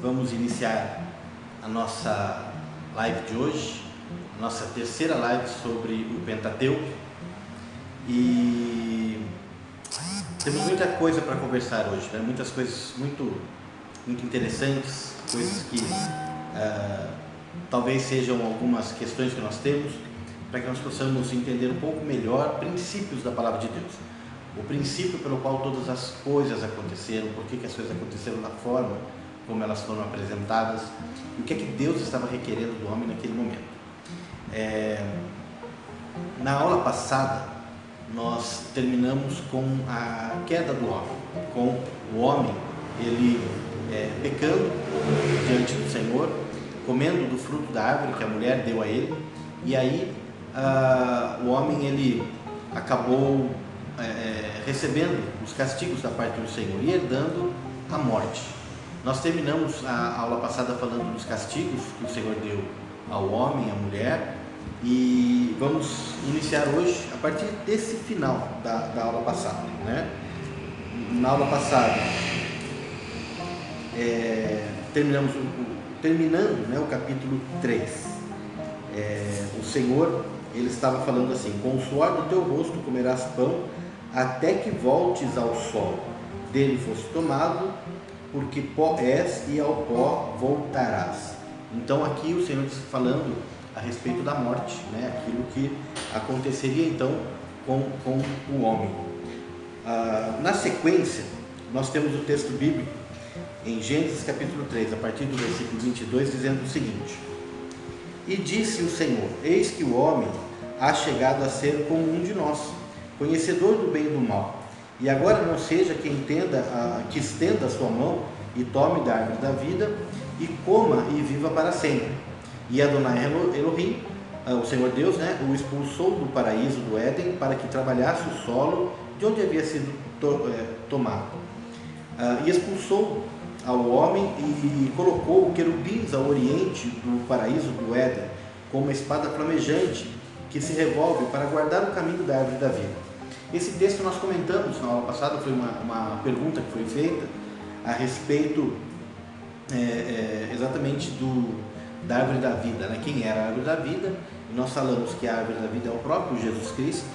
Vamos iniciar a nossa live de hoje, a nossa terceira live sobre o Pentateuco, e temos muita coisa para conversar hoje, né? Muitas coisas muito interessantes, coisas que talvez sejam algumas questões que nós temos, para que nós possamos entender um pouco melhor princípios da Palavra de Deus. O princípio pelo qual todas as coisas aconteceram, por que as coisas aconteceram da forma como elas foram apresentadas, e o que é que Deus estava requerendo do homem naquele momento. Na aula passada, nós terminamos com a queda do homem, com o homem, ele pecando diante do Senhor, comendo do fruto da árvore que a mulher deu a ele, e aí o homem ele acabou recebendo os castigos da parte do Senhor e herdando a morte. Nós terminamos a aula passada falando dos castigos que o Senhor deu ao homem e à mulher, e vamos iniciar hoje a partir desse final da aula passada, né? Na aula passada terminando, né, o capítulo 3, o Senhor ele estava falando assim: com o suor do teu rosto comerás pão até que voltes ao sol, dele foste tomado, porque pó és e ao pó voltarás. Então aqui o Senhor está falando a respeito da morte, né? Aquilo que aconteceria então com o homem. Na sequência, nós temos o texto bíblico em Gênesis capítulo 3, a partir do versículo 22, dizendo o seguinte: e disse o Senhor: eis que o homem há chegado a ser como um de nós, conhecedor do bem e do mal. E agora não seja que estenda a sua mão e tome da árvore da vida e coma e viva para sempre. E Adonai Elohim, o Senhor Deus, né, o expulsou do paraíso do Éden para que trabalhasse o solo de onde havia sido tomado. E expulsou ao homem e colocou querubins ao oriente do paraíso do Éden, com uma espada flamejante que se revolve para guardar o caminho da árvore da vida. Esse texto nós comentamos na aula passada, foi uma pergunta que foi feita a respeito exatamente da árvore da vida, né? Quem era a árvore da vida? E nós falamos que a árvore da vida é o próprio Jesus Cristo,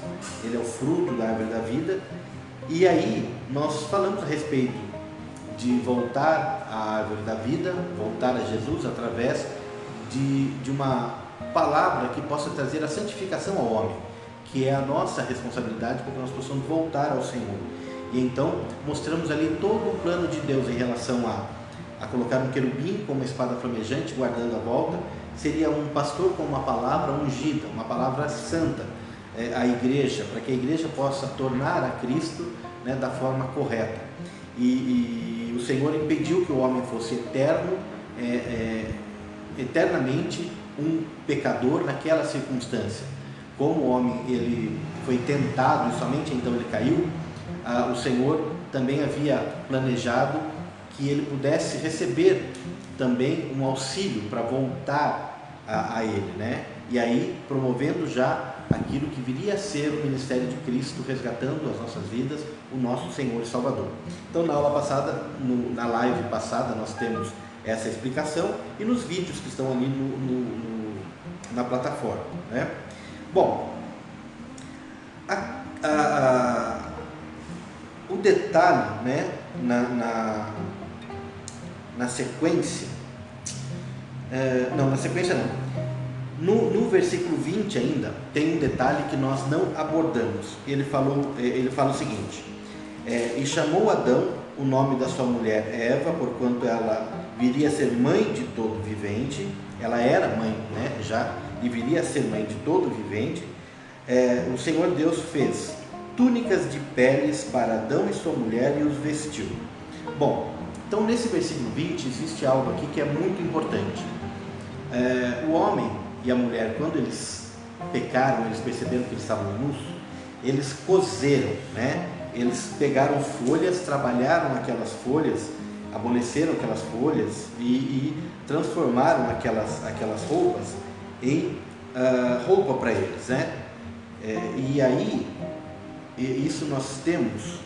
ele é o fruto da árvore da vida. E aí nós falamos a respeito de voltar à árvore da vida, voltar a Jesus através de uma palavra que possa trazer a santificação ao homem, que é a nossa responsabilidade para que nós possamos voltar ao Senhor. E então mostramos ali todo o plano de Deus em relação a colocar um querubim com uma espada flamejante guardando a volta. Seria um pastor com uma palavra ungida, uma palavra santa, à igreja, para que a igreja possa tornar a Cristo, né, da forma correta. E o Senhor impediu que o homem fosse eternamente um pecador naquela circunstância. Como o homem ele foi tentado e somente então ele caiu, o Senhor também havia planejado que ele pudesse receber também um auxílio para voltar a ele, né? E aí promovendo já aquilo que viria a ser o ministério de Cristo, resgatando as nossas vidas, o nosso Senhor e Salvador. Então na aula passada, na live passada, nós temos essa explicação, e nos vídeos que estão ali na plataforma, né? Bom, o detalhe, né, na sequência, na sequência não, no versículo 20 ainda, tem um detalhe que nós não abordamos. Ele fala o seguinte: e chamou Adão o nome da sua mulher Eva, porquanto ela viria a ser mãe de todo vivente. Ela era mãe, né, já, e viria a ser mãe de todo vivente. O Senhor Deus fez túnicas de peles para Adão e sua mulher e os vestiu. Bom, então nesse versículo 20 existe algo aqui que é muito importante. O homem e a mulher, quando eles pecaram, eles perceberam que eles estavam nus, eles cozeram, né? Eles pegaram folhas, trabalharam aquelas folhas, amoleceram aquelas folhas e transformaram aquelas roupas em roupa para eles, né? E aí, isso nós temos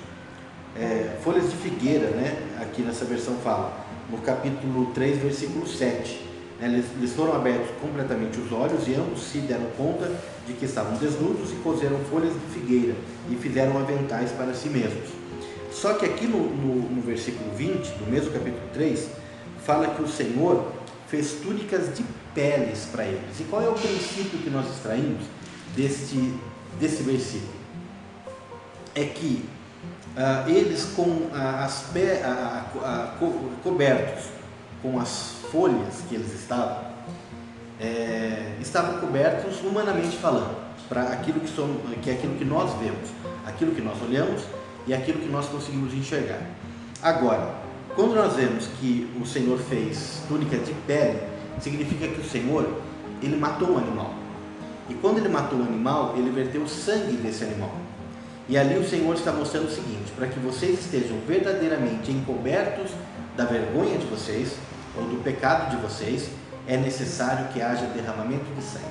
folhas de figueira, né? Aqui nessa versão fala, no capítulo 3, versículo 7. Eles foram abertos completamente os olhos e ambos se deram conta de que estavam desnudos e coseram folhas de figueira e fizeram aventais para si mesmos. Só que aqui no versículo 20, do mesmo capítulo 3, fala que o Senhor fez túnicas de peles para eles. E qual é o princípio que nós extraímos desse versículo? É que eles cobertos com as folhas que eles estavam cobertos humanamente falando, para aquilo que é aquilo que nós vemos, aquilo que nós olhamos e aquilo que nós conseguimos enxergar. Agora, quando nós vemos que o Senhor fez túnica de pele, significa que o Senhor, ele matou um animal. E quando ele matou o animal, ele verteu o sangue desse animal. E ali o Senhor está mostrando o seguinte: para que vocês estejam verdadeiramente encobertos da vergonha de vocês, ou do pecado de vocês, é necessário que haja derramamento de sangue.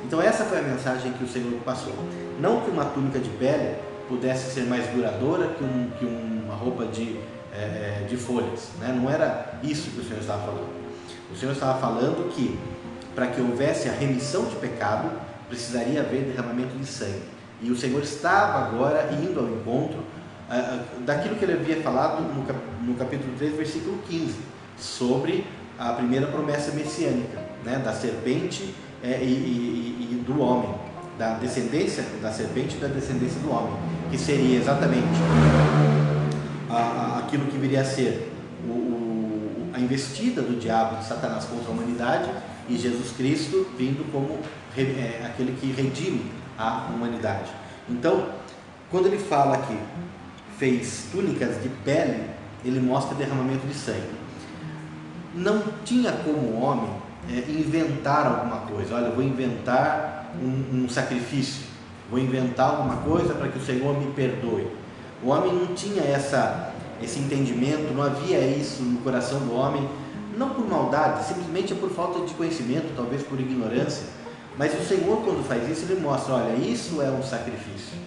Então essa foi a mensagem que o Senhor passou. Não que uma túnica de pele pudesse ser mais duradoura que uma roupa de folhas, né? Não era isso que o Senhor estava falando. O Senhor estava falando que para que houvesse a remissão de pecado, precisaria haver derramamento de sangue. E o Senhor estava agora indo ao encontro daquilo que ele havia falado no capítulo 3, versículo 15, sobre a primeira promessa messiânica, né? Da serpente e do homem, da descendência da serpente e da descendência do homem, que seria exatamente aquilo que viria a ser a investida do diabo, de Satanás, contra a humanidade, e Jesus Cristo vindo como aquele que redime a humanidade. Então, quando ele fala que fez túnicas de pele, ele mostra derramamento de sangue. Não tinha como o homem inventar alguma coisa. Olha, eu vou inventar um sacrifício, vou inventar alguma coisa para que o Senhor me perdoe. O homem não tinha esse entendimento, não havia isso no coração do homem, não por maldade, simplesmente por falta de conhecimento, talvez por ignorância. Mas o Senhor, quando faz isso, ele mostra: olha, isso é um sacrifício.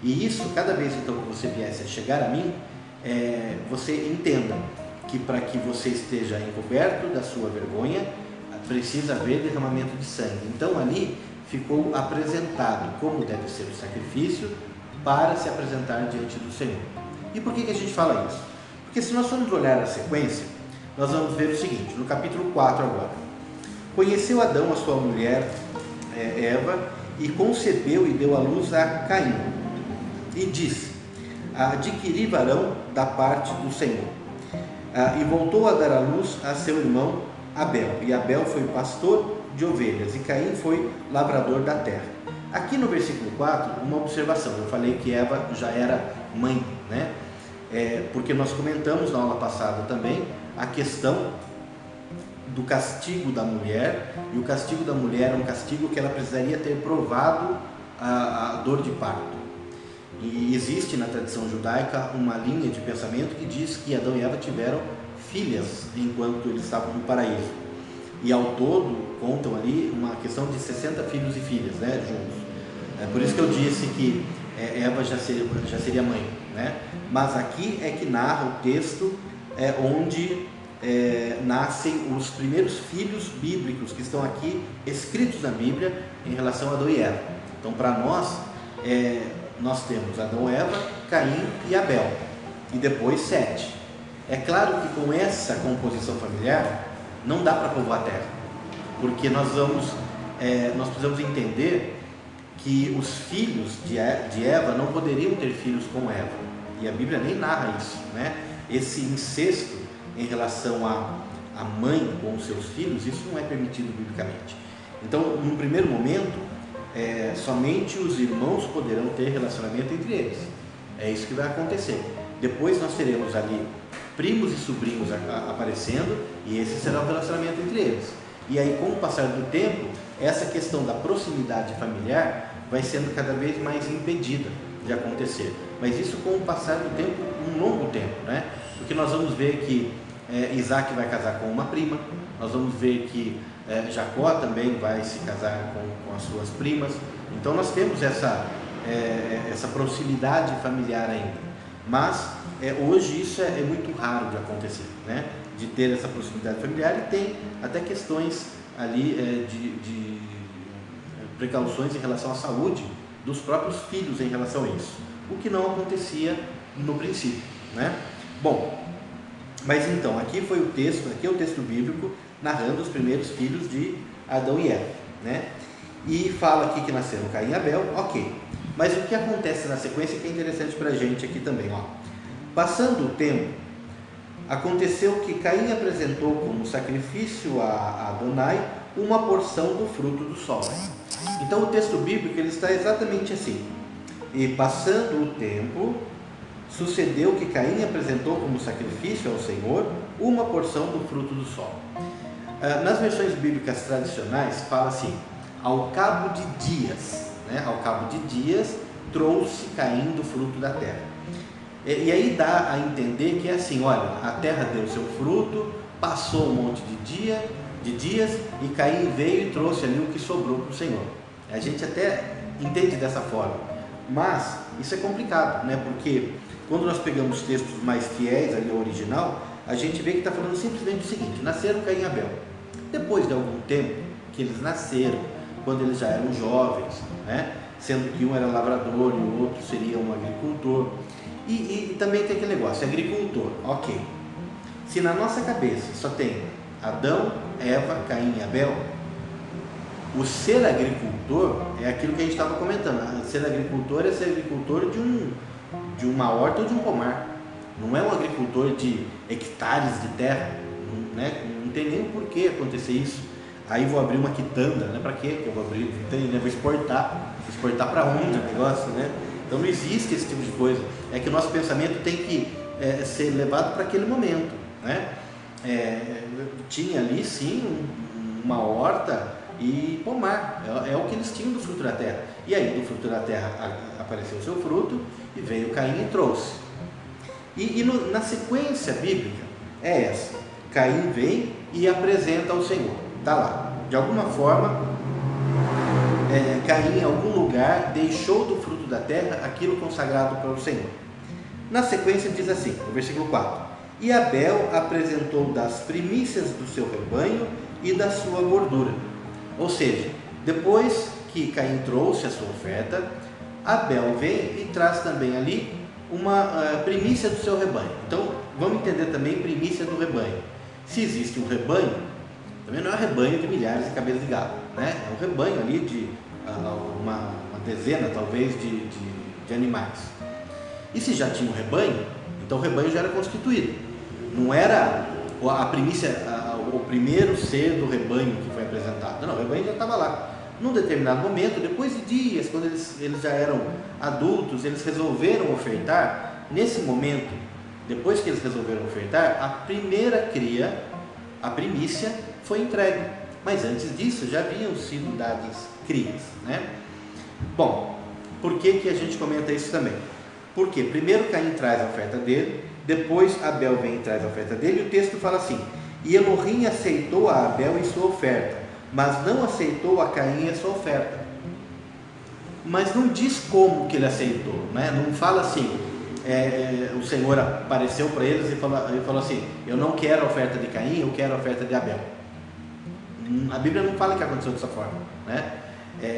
E isso, cada vez então que você viesse a chegar a mim, você entenda que para que você esteja encoberto da sua vergonha, precisa haver derramamento de sangue. Então ali ficou apresentado como deve ser o sacrifício para se apresentar diante do Senhor. E por que a gente fala isso? Porque se nós formos olhar a sequência, nós vamos ver o seguinte, no capítulo 4 agora: conheceu Adão a sua mulher Eva, e concebeu e deu à luz a Caim, e disse: adquiri varão da parte do Senhor. E voltou a dar à luz a seu irmão Abel, e Abel foi pastor de ovelhas, e Caim foi lavrador da terra. Aqui no versículo 4, uma observação: eu falei que Eva já era mãe, né? Porque nós comentamos na aula passada também a questão do castigo da mulher, e o castigo da mulher é um castigo que ela precisaria ter provado a dor de parto. E existe na tradição judaica uma linha de pensamento que diz que Adão e Eva tiveram filhas enquanto eles estavam no paraíso, e ao todo contam ali uma questão de 60 filhos e filhas, né, juntos. Por isso que eu disse que Eva já seria mãe, né? Mas aqui é que narra o texto onde nascem os primeiros filhos bíblicos que estão aqui escritos na Bíblia em relação a Adão e Eva. Então, para nós, nós temos Adão, Eva, Caim e Abel, e depois Sete. É claro que com essa composição familiar não dá para povoar a terra, porque nós precisamos entender que os filhos de Eva não poderiam ter filhos com Eva, e a Bíblia nem narra isso, né? Esse incesto em relação à mãe com os seus filhos, isso não é permitido biblicamente. Então, num primeiro momento, somente os irmãos poderão ter relacionamento entre eles. É isso que vai acontecer. Depois nós teremos ali primos e sobrinhos aparecendo, e esse será o relacionamento entre eles. E aí, com o passar do tempo, essa questão da proximidade familiar vai sendo cada vez mais impedida de acontecer. Mas isso com o passar do tempo, um longo tempo, né? Porque nós vamos ver que Isaac vai casar com uma prima, nós vamos ver que Jacó também vai se casar com as suas primas. Então nós temos essa proximidade familiar ainda. Mas hoje isso é muito raro de acontecer, né? de ter essa proximidade familiar, e tem até questões ali de precauções em relação à saúde dos próprios filhos em relação a isso, o que não acontecia no princípio, né? Bom, mas então, aqui é o texto bíblico narrando os primeiros filhos de Adão e Eva, né? E fala aqui que nasceram Caim e Abel, ok. Mas o que acontece na sequência que é interessante para a gente aqui também, ó. Passando o tempo, aconteceu que Caim apresentou como sacrifício a Adonai uma porção do fruto do sol. Então o texto bíblico ele está exatamente assim. E passando o tempo, sucedeu que Caim apresentou como sacrifício ao Senhor uma porção do fruto do sol. Nas versões bíblicas tradicionais fala assim: ao cabo de dias, né? Ao cabo de dias trouxe Caim do fruto da terra. E aí dá a entender que é assim: olha, a terra deu seu fruto, passou um monte de dias, e Caim veio e trouxe ali o que sobrou para o Senhor. A gente até entende dessa forma, mas isso é complicado, né? Porque quando nós pegamos textos mais fiéis ali ao original, a gente vê que está falando simplesmente o seguinte: nasceram Caim e Abel. Depois de algum tempo que eles nasceram, quando eles já eram jovens, né? Sendo que um era lavrador e o outro seria um agricultor. E também tem aquele negócio, agricultor, ok. Se na nossa cabeça só tem Adão, Eva, Caim e Abel, o ser agricultor é aquilo que a gente estava comentando. Ser agricultor é ser agricultor de uma horta ou de um pomar. Não é um agricultor de hectares de terra, né? Não tem nem por que acontecer isso. Aí vou abrir uma quitanda, né? Para quê que eu vou abrir? Vou exportar para onde o negócio, né? Então não existe esse tipo de coisa. É que o nosso pensamento tem que ser levado para aquele momento, né? Tinha ali sim uma horta e pomar, é o que eles tinham do fruto da terra. E aí do fruto da terra apareceu o seu fruto, e veio Caim e trouxe. Na sequência bíblica é essa: Caim vem e apresenta ao Senhor, está lá. De alguma forma, Caim em algum lugar deixou do fruto da terra aquilo consagrado para o Senhor. Na sequência diz assim, no versículo 4: e Abel apresentou das primícias do seu rebanho e da sua gordura. Ou seja, depois que Caim trouxe a sua oferta, Abel vem e traz também ali uma primícia do seu rebanho. Então vamos entender também primícia do rebanho. Se existe um rebanho, também não é um rebanho de milhares de cabeças de gado, né? É um rebanho ali de uma dezena talvez de animais. E se já tinha um rebanho, então o rebanho já era constituído. Não era a primícia, o primeiro ser do rebanho que foi apresentado. Não, o rebanho já estava lá. Num determinado momento, depois de dias, quando eles já eram adultos, eles resolveram ofertar. Nesse momento, depois que eles resolveram ofertar, a primeira cria, a primícia, foi entregue. Mas antes disso, já haviam sido dadas crias, né? Bom, por que a gente comenta isso também? Porque primeiro Caim traz a oferta dele, depois Abel vem e traz a oferta dele, e o texto fala assim: e Elohim aceitou a Abel em sua oferta, mas não aceitou a Caim a sua oferta. Mas não diz como que ele aceitou, né? Não fala assim, o Senhor apareceu para eles e falou assim: eu não quero a oferta de Caim, eu quero a oferta de Abel. A Bíblia não fala que aconteceu dessa forma, né?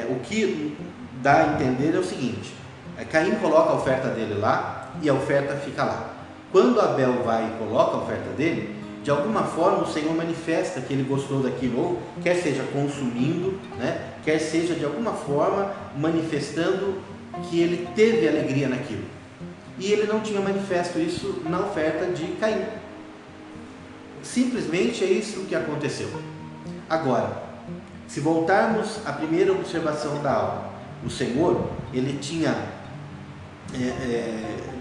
O que dá a entender é o seguinte: Caim coloca a oferta dele lá e a oferta fica lá. Quando Abel vai e coloca a oferta dele, de alguma forma o Senhor manifesta que ele gostou daquilo, ou quer seja consumindo, né? Quer seja de alguma forma manifestando que ele teve alegria naquilo. E ele não tinha manifesto isso na oferta de Caim. Simplesmente é isso que aconteceu. Agora, se voltarmos à primeira observação da aula, o Senhor, ele tinha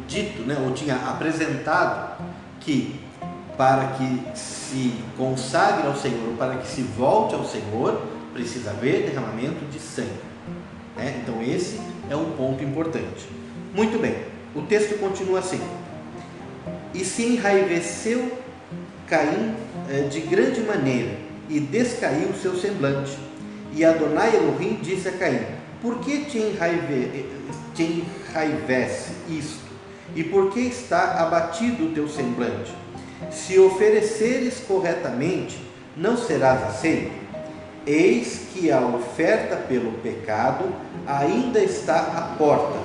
dito, né, ou tinha apresentado que para que se consagre ao Senhor, para que se volte ao Senhor, precisa haver derramamento de sangue, né? Então esse é um ponto importante. Muito bem, o texto continua assim: e se enraiveceu Caim de grande maneira, e descaiu o seu semblante. E Adonai Elohim disse a Caim: por que te enraivece isto? E por que está abatido o teu semblante? Se ofereceres corretamente, não serás aceito? Eis que a oferta pelo pecado ainda está à porta,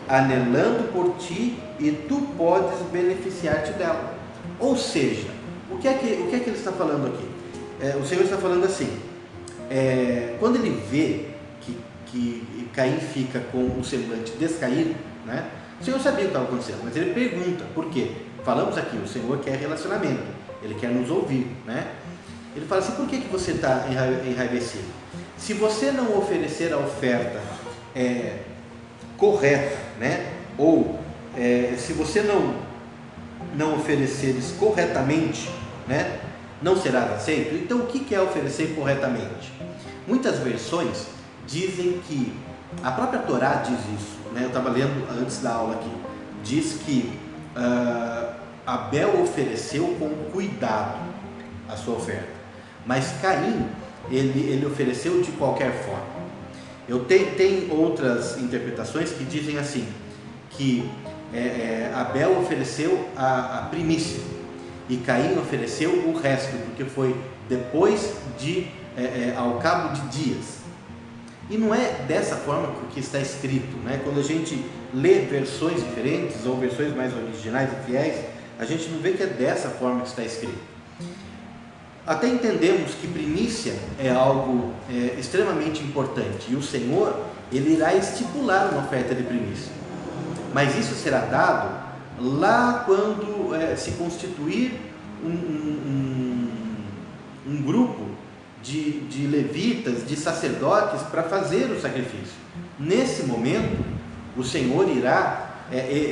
anelando por ti, e tu podes beneficiar-te dela. Ou seja, o que é que ele está falando aqui? O Senhor está falando assim, quando ele vê que Caim fica com o semblante descaído, né? O Senhor sabia o que estava acontecendo, mas ele pergunta, por quê? Falamos aqui, o Senhor quer relacionamento, Ele quer nos ouvir, né? Ele fala assim, por que você está enraivecido? Se você não oferecer a oferta correta, né? Ou se você não ofereceres corretamente, né? Não serás aceito. Então o que é oferecer corretamente? Muitas versões dizem que, a própria Torá diz isso, né? Eu estava lendo antes da aula aqui, diz que Abel ofereceu com cuidado a sua oferta, mas Caim, ele ofereceu de qualquer forma. Tem outras interpretações que dizem assim, que Abel ofereceu a primícia e Caim ofereceu o resto, porque foi depois ao cabo de dias. E não é dessa forma que está escrito, né? Quando a gente lê versões diferentes ou versões mais originais e fiéis, a gente não vê que é dessa forma que está escrito. Até entendemos que primícia é algo extremamente importante, e o Senhor, Ele irá estipular uma oferta de primícia, mas isso será dado lá quando se constituir um grupo de levitas, de sacerdotes, para fazer o sacrifício. Nesse momento, o Senhor irá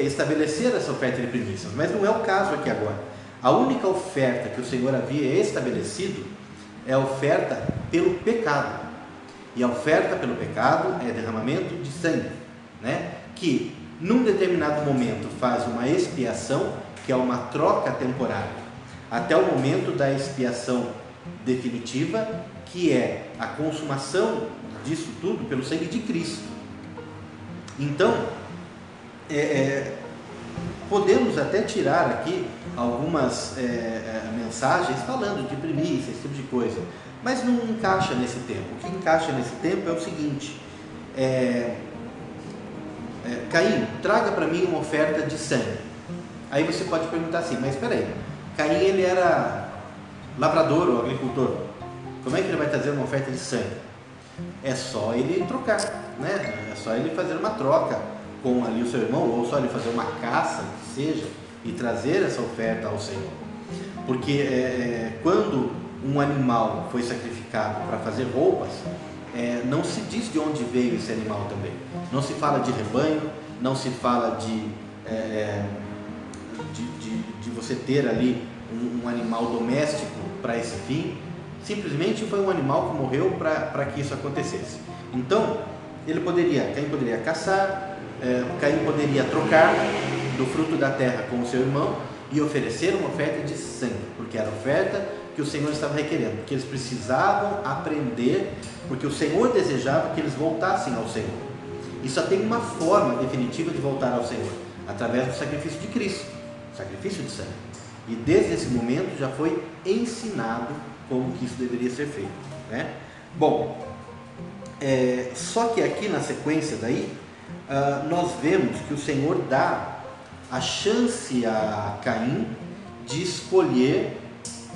estabelecer essa oferta de primícias, mas não é o caso aqui agora. A única oferta que o Senhor havia estabelecido é a oferta pelo pecado, e a oferta pelo pecado é derramamento de sangue, né? Que num determinado momento faz uma expiação, que é uma troca temporária, até o momento da expiação definitiva, que é a consumação disso tudo pelo sangue de Cristo. Então, podemos até tirar aqui algumas mensagens falando de primícia, esse tipo de coisa, mas não encaixa nesse tempo. O que encaixa nesse tempo é o seguinte: Caim, traga para mim uma oferta de sangue. Aí você pode perguntar assim, mas espera aí, Caim, ele era lavrador ou agricultor, como é que ele vai trazer uma oferta de sangue? É só ele trocar, né? É só ele fazer uma troca com ali o seu irmão, ou só ele fazer uma caça, que seja, e trazer essa oferta ao Senhor. Porque quando um animal foi sacrificado para fazer roupas, não se diz de onde veio esse animal também. Não se fala de rebanho, não se fala de você ter ali um animal doméstico para esse fim. Simplesmente foi um animal que morreu para que isso acontecesse. Então, Caim poderia caçar, Caim poderia trocar do fruto da terra com o seu irmão e oferecer uma oferta de sangue, porque era a oferta que o Senhor estava requerendo, porque eles precisavam aprender, porque o Senhor desejava que eles voltassem ao Senhor. E só tem uma forma definitiva de voltar ao Senhor, através do sacrifício de Cristo, sacrifício de sangue. E desde esse momento já foi ensinado como que isso deveria ser feito, né? Bom, só que aqui na sequência daí, nós vemos que o Senhor dá a chance a Caim de escolher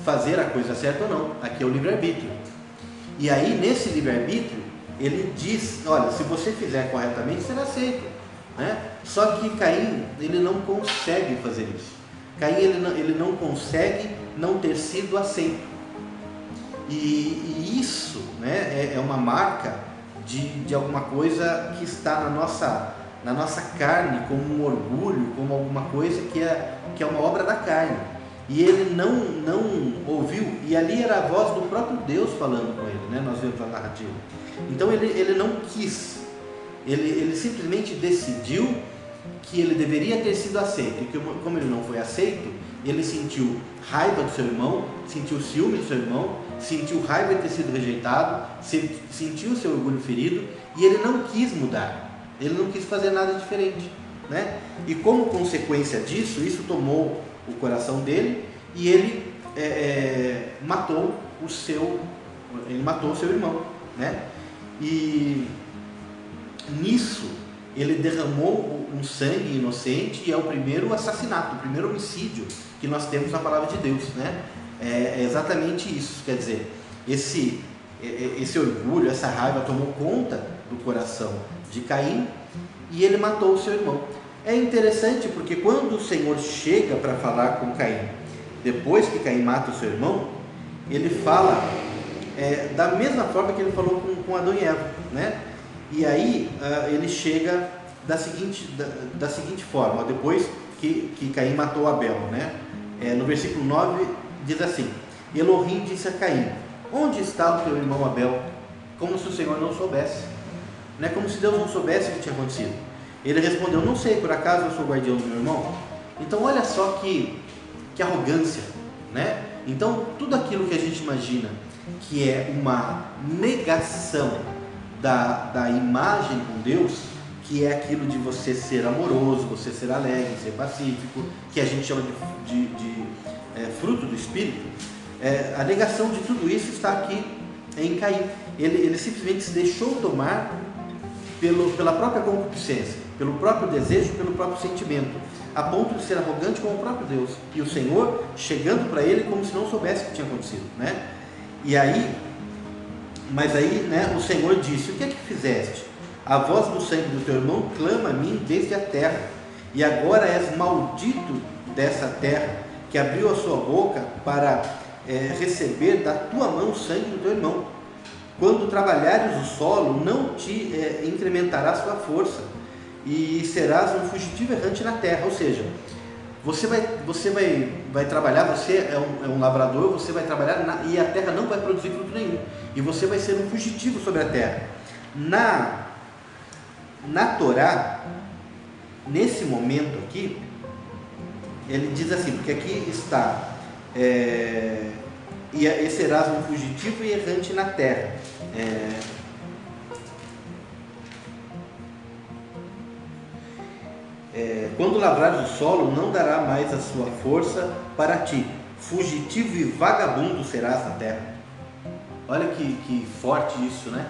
fazer a coisa certa ou não. Aqui é o livre-arbítrio. E aí, nesse livre-arbítrio, ele diz, olha, se você fizer corretamente, será aceito, né? Só que Caim, ele não consegue fazer isso. Caim, ele não consegue não ter sido aceito. E isso, né, é uma marca de alguma coisa que está na nossa carne, como um orgulho, como alguma coisa que é uma obra da carne. E ele não ouviu, e ali era a voz do próprio Deus falando com ele, né? Nós vemos a narrativa. Então ele não quis, ele simplesmente decidiu que ele deveria ter sido aceito, e que como ele não foi aceito, ele sentiu raiva do seu irmão, sentiu ciúme do seu irmão, sentiu raiva de ter sido rejeitado, sentiu o seu orgulho ferido, e ele não quis mudar, ele não quis fazer nada diferente, né? E como consequência disso, isso tomou o coração dele, e ele matou o seu irmão, né? E nisso ele derramou um sangue inocente, e é o primeiro assassinato, o primeiro homicídio que nós temos na palavra de Deus, né? É exatamente isso. Quer dizer, esse orgulho, essa raiva tomou conta do coração de Caim, e ele matou o seu irmão. É interessante porque quando o Senhor chega para falar com Caim, depois que Caim mata o seu irmão, ele fala da mesma forma que ele falou com Adão e Eva, né? E aí ele chega da seguinte forma, depois que Caim matou Abel, né? No versículo 9 diz assim: Elohim disse a Caim: onde está o teu irmão Abel? Como se o Senhor não soubesse, né? Como se Deus não soubesse o que tinha acontecido. Ele respondeu: não sei, por acaso eu sou guardião do meu irmão? Então olha só que arrogância, né? Então tudo aquilo que a gente imagina que é uma negação da imagem com Deus, que é aquilo de você ser amoroso, você ser alegre, ser pacífico, que a gente chama de fruto do Espírito, a negação de tudo isso está aqui em Caim. Ele simplesmente se deixou tomar pela própria concupiscência, pelo próprio desejo, pelo próprio sentimento, a ponto de ser arrogante com o próprio Deus, e o Senhor chegando para ele como se não soubesse o que tinha acontecido, né? Mas aí, né, o Senhor disse: o que é que fizeste? A voz do sangue do teu irmão clama a mim desde a terra, e agora és maldito dessa terra, que abriu a sua boca para receber da tua mão o sangue do teu irmão. Quando trabalhares o solo, não te incrementará sua força, e serás um fugitivo errante na terra. Ou seja, você vai trabalhar, você é um lavrador, você vai trabalhar e a terra não vai produzir fruto nenhum, e você vai ser um fugitivo sobre a terra. Na Torá, nesse momento aqui, ele diz assim, porque aqui está e serás um fugitivo e errante na terra. Quando lavrares o solo, não dará mais a sua força para ti, fugitivo e vagabundo serás na terra. Olha que forte isso, né?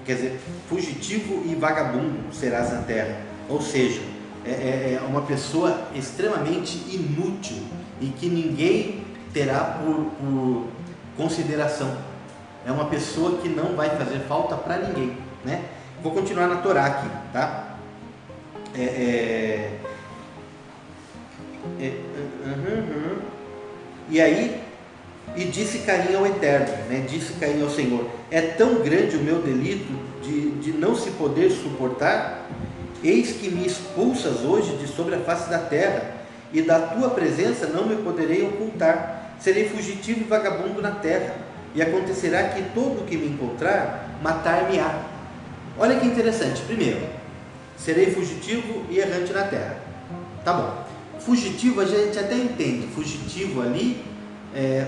Quer dizer, fugitivo e vagabundo serás na terra. Ou seja, é uma pessoa extremamente inútil e que ninguém terá por consideração. É uma pessoa que não vai fazer falta para ninguém, né? Vou continuar na Torá aqui, tá? E aí, e disse Caim ao Eterno, né? Disse Caim ao Senhor: é tão grande o meu delito de não se poder suportar? Eis que me expulsas hoje de sobre a face da terra, e da tua presença não me poderei ocultar. Serei fugitivo e vagabundo na terra, e acontecerá que todo o que me encontrar matar-me-á. Olha que interessante. Primeiro, serei fugitivo e errante na terra. Tá bom. Fugitivo a gente até entende. Fugitivo ali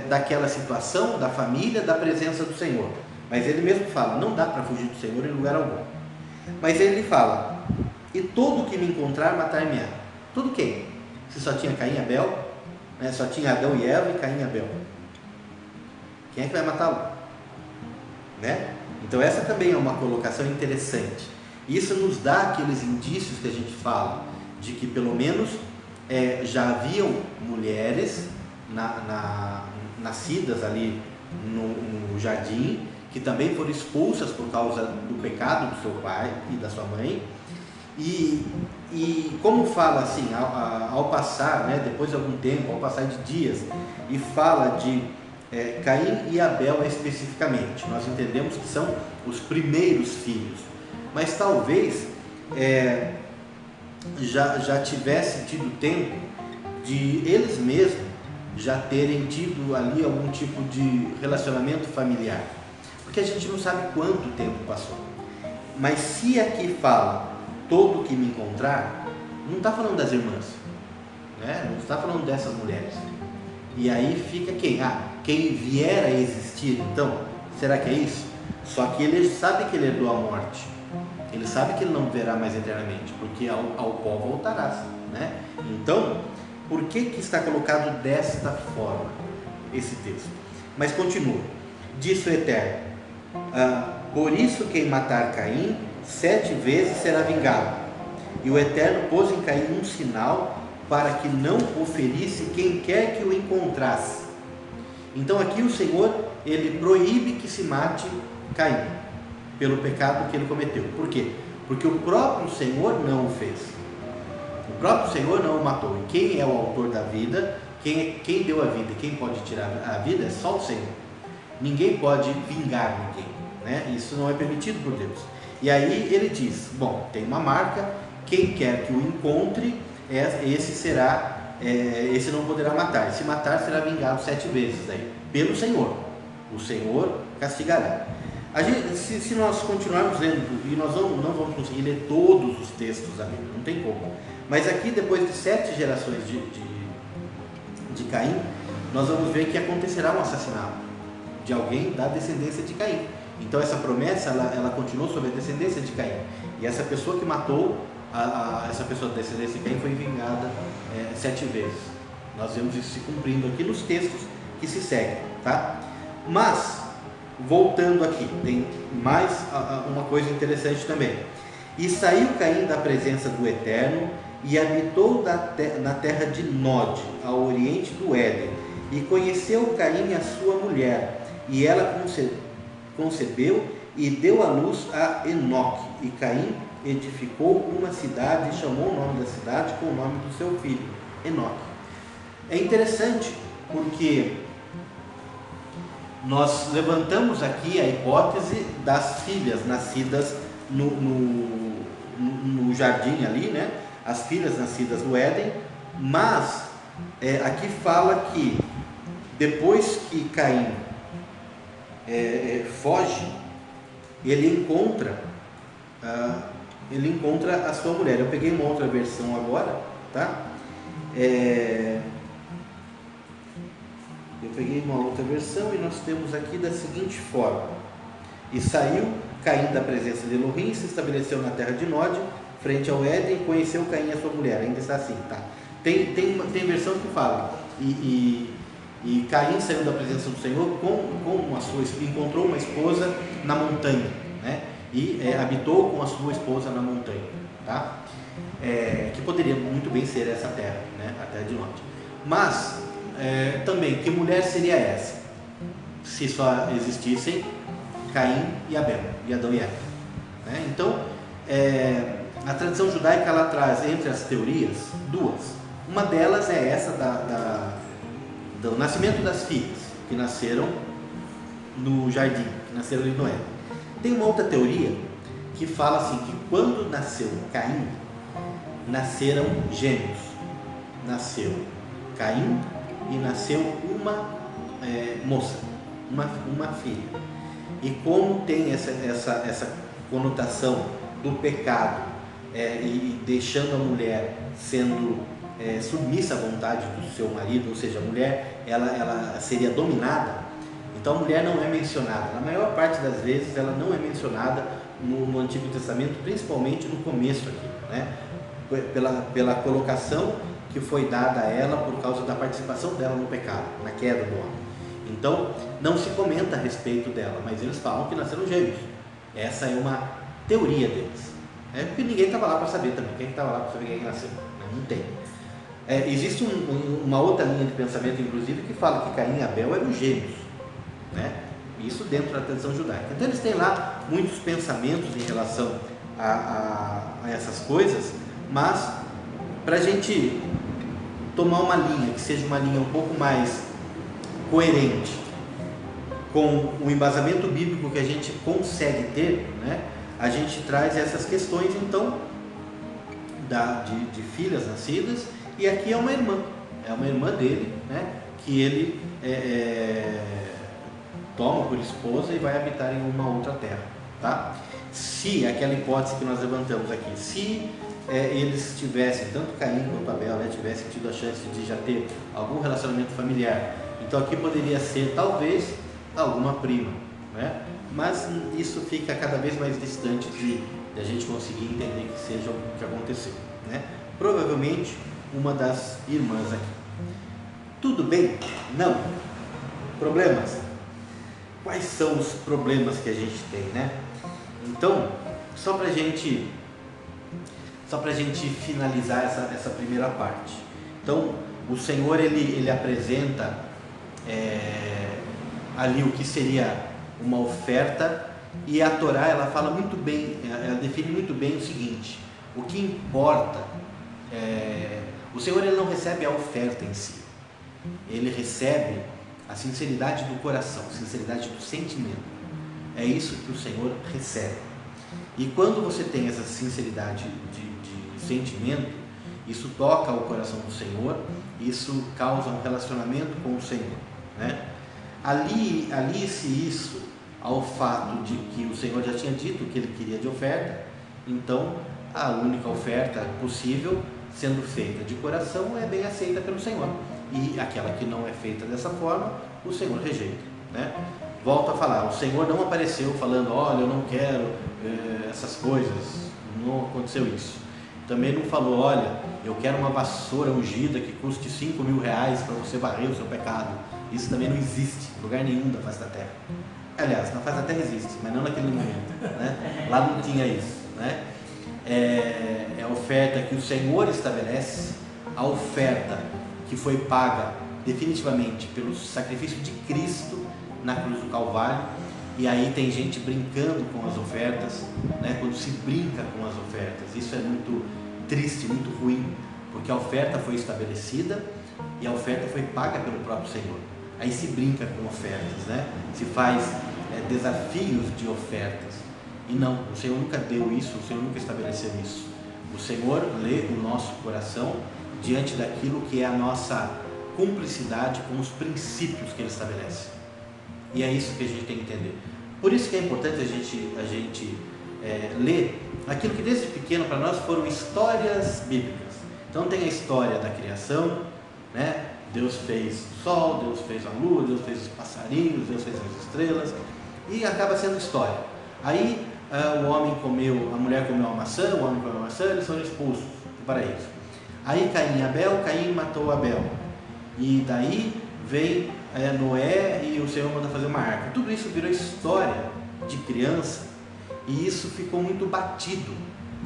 daquela situação, da família, da presença do Senhor. Mas ele mesmo fala: não dá para fugir do Senhor em lugar algum. Mas ele fala: e todo que me encontrar matar-me-á. Todo quem? Se só tinha Caim e Abel, né? Só tinha Adão e Eva e Caim e Abel. Quem é que vai matá-lo? Né? Então essa também é uma colocação interessante. Isso nos dá aqueles indícios que a gente fala, de que pelo menos já haviam mulheres nascidas ali no jardim, que também foram expulsas por causa do pecado do seu pai e da sua mãe. E como fala assim, ao passar, né, depois de algum tempo, ao passar de dias, e fala de Caim e Abel especificamente, nós entendemos que são os primeiros filhos, mas talvez já tivesse tido tempo de eles mesmos já terem tido ali algum tipo de relacionamento familiar, porque a gente não sabe quanto tempo passou. Mas se aqui fala todo que me encontrar, não está falando das irmãs, né? Não está falando dessas mulheres. E aí fica quem? Quem vier a existir, então, será que é isso? Só que ele sabe que ele herdou a morte, ele sabe que ele não viverá mais eternamente, porque ao pó voltarás, né? Então, por que está colocado desta forma? esse texto. Mas continua, disse o Eterno, por isso quem matar Caim 7 vezes será vingado. E o Eterno pôs em Caim um sinal para que não o ferisse quem quer que o encontrasse. Então aqui o Senhor, ele proíbe que se mate Caim pelo pecado que ele cometeu. Por quê? Porque o próprio Senhor não o fez. O próprio Senhor não o matou. E quem é o autor da vida, quem deu a vida, quem pode tirar a vida é só o Senhor. Ninguém pode vingar ninguém, né? Isso não é permitido por Deus. E aí ele diz, bom, tem uma marca, quem quer que o encontre, esse não poderá matar. Se matar, será vingado 7 vezes aí, pelo Senhor. O Senhor castigará. Se nós continuarmos lendo, e nós não vamos conseguir ler todos os textos da Bíblia, não tem como. Mas aqui, depois de 7 gerações de Caim, nós vamos ver que acontecerá um assassinato de alguém da descendência de Caim. Então essa promessa, ela continuou sobre a descendência de Caim. E essa pessoa que matou essa pessoa da descendência de Caim foi vingada 7 vezes. Nós vemos isso se cumprindo aqui nos textos que se seguem, tá? Mas, voltando aqui, tem mais uma coisa interessante também. E saiu Caim da presença do Eterno e habitou na terra de Nod, ao oriente do Éden. E conheceu Caim a sua mulher, e ela concebeu e deu à luz a Enoque. E Caim edificou uma cidade e chamou o nome da cidade com o nome do seu filho, Enoque. É interessante porque nós levantamos aqui a hipótese das filhas nascidas no jardim ali, né? As filhas nascidas no Éden, mas aqui fala que depois que Caim foge, ele encontra a sua mulher. Eu peguei uma outra versão agora, tá? Eu peguei uma outra versão e nós temos aqui da seguinte forma: e saiu Caim da presença de Elohim, se estabeleceu na terra de Nod, frente ao Éden, e conheceu Caim a sua mulher. Ainda está assim, tá? Tem versão que fala e Caim saiu da presença do Senhor encontrou uma esposa na montanha, né? E habitou com a sua esposa na montanha, tá? Que poderia muito bem ser essa terra, né? A terra de Nod. Mas também, que mulher seria essa? Se só existissem Caim e Abel, e Adão e Eva, né? Então, a tradição judaica, ela traz entre as teorias duas. Uma delas é essa do nascimento das filhas, que nasceram no jardim, que nasceram ali no Éden. Tem uma outra teoria que fala assim, que quando nasceu Caim, nasceram gêmeos. Nasceu Caim e nasceu uma moça, uma filha. E como tem essa conotação do pecado, e deixando a mulher sendo submissa à vontade do seu marido, ou seja, a mulher ela seria dominada, então a mulher não é mencionada. Na maior parte das vezes ela não é mencionada no Antigo Testamento, principalmente no começo aqui, né? Pela colocação que foi dada a ela por causa da participação dela no pecado, na queda do homem. Então não se comenta a respeito dela, mas eles falam que nasceram gêmeos. Essa é uma teoria deles, porque ninguém estava lá para saber também. Quem estava lá para saber quem nasceu? Não tem. Existe uma outra linha de pensamento, inclusive, que fala que Caim e Abel eram gêmeos, né? Isso dentro da tradição judaica. Então eles têm lá muitos pensamentos em relação a essas coisas, mas para a gente tomar uma linha que seja uma linha um pouco mais coerente com o embasamento bíblico que a gente consegue ter, né? A gente traz essas questões, então, de filhas nascidas. E aqui é uma irmã dele, né? Que ele toma por esposa e vai habitar em uma outra terra, tá? Se aquela hipótese que nós levantamos aqui, se eles tivessem, tanto Caim quanto Abel, né, tivessem tido a chance de já ter algum relacionamento familiar, então aqui poderia ser talvez alguma prima, né? Mas isso fica cada vez mais distante de a gente conseguir entender que seja o que aconteceu, né? Provavelmente uma das irmãs aqui. Tudo bem? Não. Problemas. Quais são os problemas que a gente tem, né? Então, só para gente finalizar essa primeira parte. Então, o Senhor ele apresenta ali o que seria uma oferta, e a Torá ela fala muito bem, ela define muito bem o seguinte: o que importa o Senhor ele não recebe a oferta em si, ele recebe a sinceridade do coração, a sinceridade do sentimento. É isso que o Senhor recebe. E quando você tem essa sinceridade de sentimento, isso toca o coração do Senhor, isso causa um relacionamento com o Senhor, né? Alie-se isso ao fato de que o Senhor já tinha dito o que ele queria de oferta. Então a única oferta possível, sendo feita de coração, é bem aceita pelo Senhor, e aquela que não é feita dessa forma, o Senhor rejeita, né? Volto a falar, o Senhor não apareceu falando: olha, eu não quero essas coisas, não aconteceu isso. Também não falou: olha, eu quero uma vassoura ungida que custe 5 mil reais para você varrer o seu pecado. Isso também não existe em lugar nenhum da face da terra. Aliás, na face da terra existe, mas não naquele momento, né? Lá não tinha isso, né? É a oferta que o Senhor estabelece, a oferta que foi paga definitivamente pelo sacrifício de Cristo na cruz do Calvário. E aí tem gente brincando com as ofertas, né? Quando se brinca com as ofertas, isso é muito triste, muito ruim, porque a oferta foi estabelecida e a oferta foi paga pelo próprio Senhor. Aí se brinca com ofertas, né? Se faz desafios de ofertas. E não, o Senhor nunca deu isso, o Senhor nunca estabeleceu isso. O Senhor lê o nosso coração diante daquilo que é a nossa cumplicidade com os princípios que Ele estabelece. E é isso que a gente tem que entender. Por isso que é importante a gente ler aquilo que desde pequeno para nós foram histórias bíblicas. Então tem a história da criação, né? Deus fez o sol, Deus fez a lua, Deus fez os passarinhos, Deus fez as estrelas, e acaba sendo história. Aí a mulher comeu a maçã, o homem comeu a maçã, eles foram expulsos do paraíso. Aí Caim matou Abel, e daí vem Noé e o Senhor manda fazer uma arca. Tudo isso virou história de criança, e isso ficou muito batido.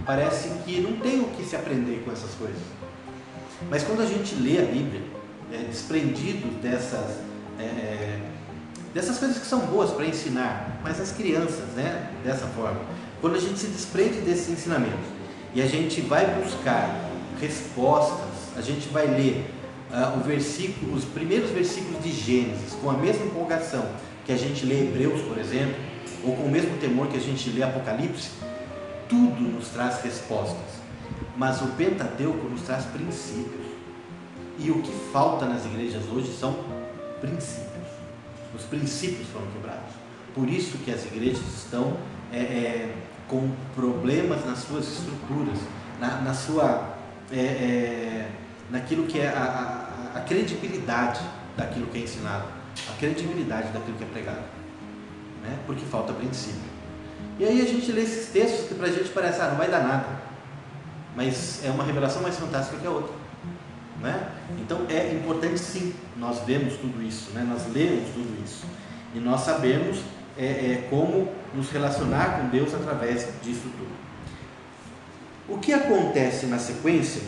Parece que não tem o que se aprender com essas coisas. Mas quando a gente lê a Bíblia, desprendido dessas coisas que são boas para ensinar, mas as crianças, né, dessa forma, quando a gente se desprende desses ensinamentos e a gente vai buscar respostas, a gente vai ler os primeiros versículos de Gênesis com a mesma empolgação que a gente lê Hebreus, por exemplo, ou com o mesmo temor que a gente lê Apocalipse, tudo nos traz respostas, mas o Pentateuco nos traz princípios. E o que falta nas igrejas hoje são princípios. Os princípios foram quebrados. Por isso que as igrejas estão com problemas nas suas estruturas, naquilo que é a credibilidade daquilo que é ensinado, a credibilidade daquilo que é pregado, né? Porque falta princípio. E aí a gente lê esses textos que pra gente parece, não vai dar nada, mas é uma revelação mais fantástica que a outra, né? Então é importante sim nós vemos tudo isso, né? Nós lemos tudo isso e nós sabemos como nos relacionar com Deus através disso tudo. O que acontece na sequência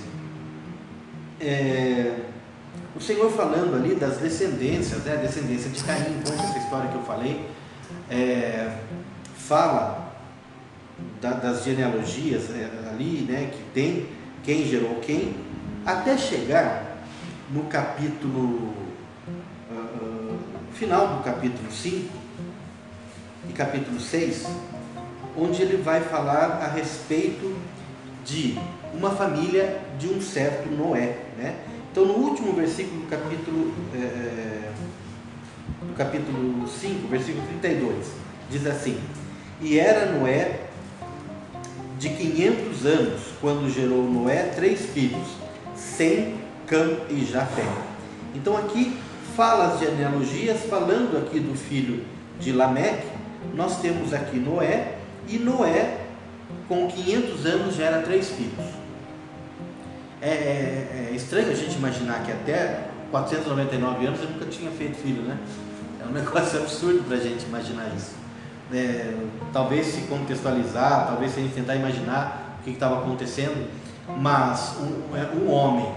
o Senhor falando ali das descendências, né? A descendência de Caim, conta essa história que eu falei, fala das genealogias ali, né? Que tem quem gerou quem, até chegar no capítulo final do capítulo 5 e capítulo 6, onde ele vai falar a respeito de uma família de um certo Noé, né? Então no último versículo do capítulo 5, versículo 32, diz assim: e era Noé de 500 anos quando gerou Noé 3 filhos, Sem, Cã e Jafé. Então aqui fala as genealogias, falando aqui do filho de Lameque. Nós temos aqui Noé, e Noé com 500 anos gera 3 filhos. É estranho a gente imaginar que até 499 anos ele nunca tinha feito filho, né? É um negócio absurdo para a gente imaginar isso. Talvez se contextualizar, talvez se a gente tentar imaginar o que estava acontecendo, mas um homem,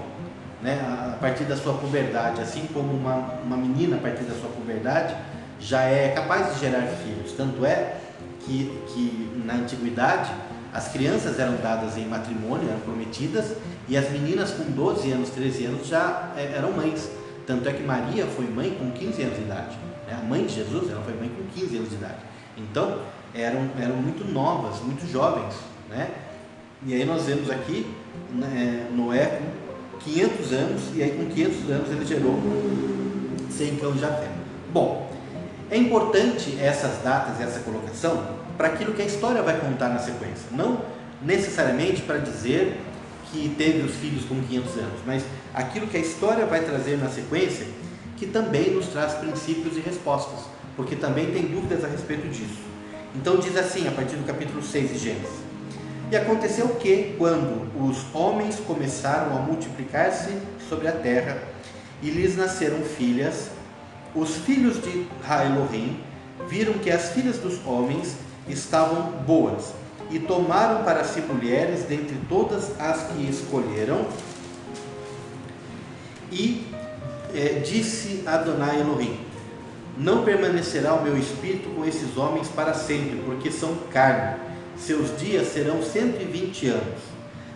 né, a partir da sua puberdade, assim como uma menina a partir da sua puberdade, já é capaz de gerar filhos. Tanto é que na antiguidade as crianças eram dadas em matrimônio, eram prometidas, e as meninas com 12 anos, 13 anos já eram mães. Tanto é que Maria foi mãe com 15 anos de idade, né? A mãe de Jesus, ela foi mãe com 15 anos de idade. Então eram muito novas, muito jovens, né? E aí nós vemos aqui, né, Noé com 500 anos, e aí com 500 anos ele gerou Sem, Cão e Jafé. Bom, é importante essas datas e essa colocação para aquilo que a história vai contar na sequência, não necessariamente para dizer que teve os filhos com 500 anos, mas aquilo que a história vai trazer na sequência, que também nos traz princípios e respostas, porque também tem dúvidas a respeito disso. Então diz assim, a partir do capítulo 6 de Gênesis: E aconteceu que, quando os homens começaram a multiplicar-se sobre a terra, e lhes nasceram filhas, os filhos de Ha-Elohim viram que as filhas dos homens estavam boas, e tomaram para si mulheres dentre todas as que escolheram, e disse Adonai Elohim: Não permanecerá o meu espírito com esses homens para sempre, porque são carne, seus dias serão 120 anos.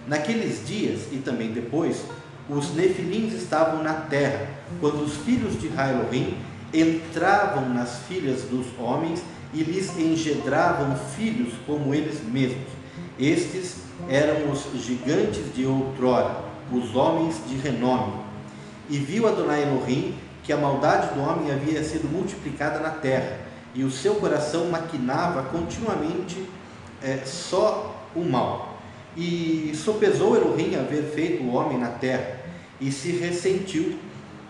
Naqueles dias, e também depois, os nefilins estavam na terra, quando os filhos de Ha-Elohim entravam nas filhas dos homens e lhes engendravam filhos como eles mesmos. Estes eram os gigantes de outrora, os homens de renome. E viu Adonai Elohim que a maldade do homem havia sido multiplicada na terra, e o seu coração maquinava continuamente só o mal. E sopesou Elohim haver feito o homem na terra, e se ressentiu,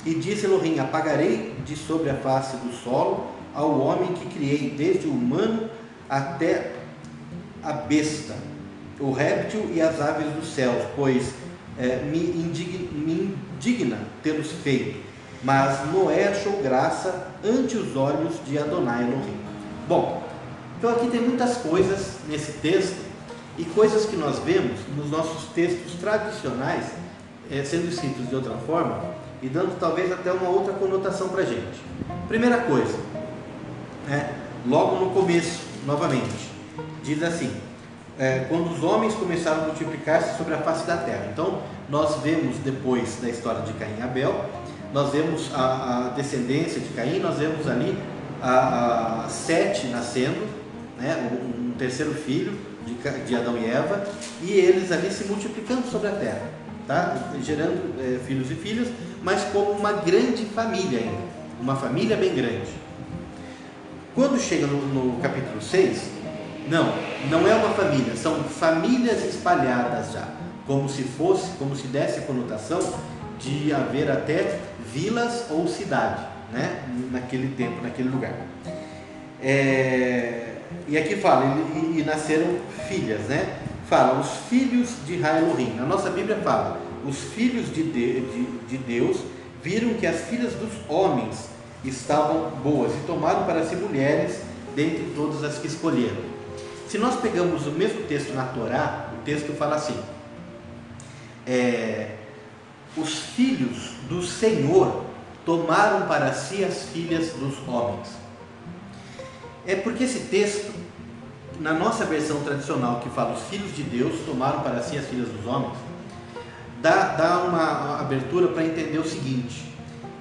e disse Elohim: Apagarei de sobre a face do solo ao homem que criei, desde o humano até a besta, o réptil e as aves dos céus, pois me indigna tê-los feito. Mas Noé achou graça ante os olhos de Adonai Elohim. Bom, então aqui tem muitas coisas nesse texto, e coisas que nós vemos nos nossos textos tradicionais sendo escritos de outra forma, e dando talvez até uma outra conotação para a gente. Primeira coisa, logo no começo, novamente, diz assim: quando os homens começaram a multiplicar-se sobre a face da terra. Então nós vemos, depois da história de Caim e Abel, nós vemos a descendência de Caim, nós vemos ali a Sete nascendo, né, um terceiro filho de Adão e Eva, e eles ali se multiplicando sobre a terra, tá? Gerando filhos e filhas, mas como uma grande família ainda, uma família bem grande. Quando chega no capítulo 6, não é uma família, são famílias espalhadas já, como se desse a conotação de haver até vilas ou cidade, né? Naquele tempo, naquele lugar. E aqui fala, e nasceram filhas, né? Fala, os filhos de Ha-Elohim. Na nossa Bíblia fala, os filhos de Deus viram que as filhas dos homens estavam boas, e tomaram para si mulheres dentre todas as que escolheram. Se nós pegamos o mesmo texto na Torá, o texto fala assim: os filhos do Senhor tomaram para si as filhas dos homens. É porque esse texto, na nossa versão tradicional, que fala os filhos de Deus tomaram para si as filhas dos homens, dá uma abertura para entender o seguinte: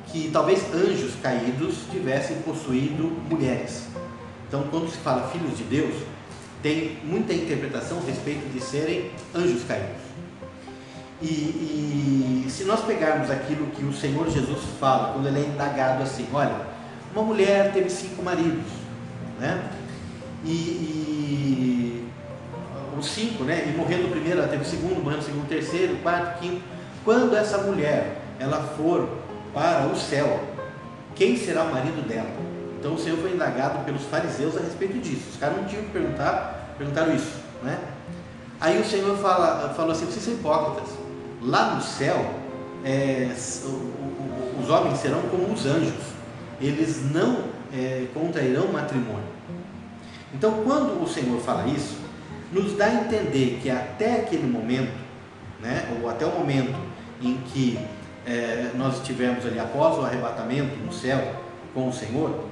que talvez anjos caídos tivessem possuído mulheres. Então, quando se fala filhos de Deus, tem muita interpretação a respeito de serem anjos caídos. E se nós pegarmos aquilo que o Senhor Jesus fala, quando ele é indagado assim: olha, uma mulher teve 5 maridos, né? E os 5, né? E morrendo o primeiro, ela teve o segundo, morrendo o segundo, o terceiro, o quarto, o quinto. Quando essa mulher ela for para o céu, quem será o marido dela? Então o Senhor foi indagado pelos fariseus a respeito disso. Os caras não tinham que perguntaram isso, né? Aí o Senhor falou assim: vocês são hipócritas. Lá no céu, os homens serão como os anjos. Eles não contrairão matrimônio. Então, quando o Senhor fala isso, nos dá a entender que até aquele momento, né, ou até o momento em que nós estivermos ali após o arrebatamento no céu com o Senhor,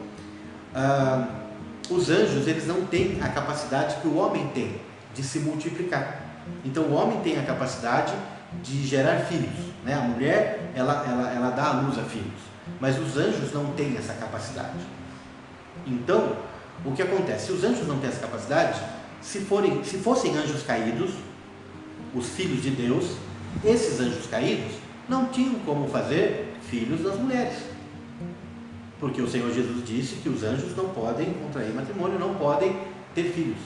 os anjos, eles não têm a capacidade que o homem tem de se multiplicar. Então o homem tem a capacidade de gerar filhos, né? A mulher, ela dá à luz a filhos, mas os anjos não têm essa capacidade. Então, o que acontece? Se os anjos não têm essa capacidade, se fossem anjos caídos, os filhos de Deus, esses anjos caídos não tinham como fazer filhos das mulheres, porque o Senhor Jesus disse que os anjos não podem contrair matrimônio, não podem ter filhos.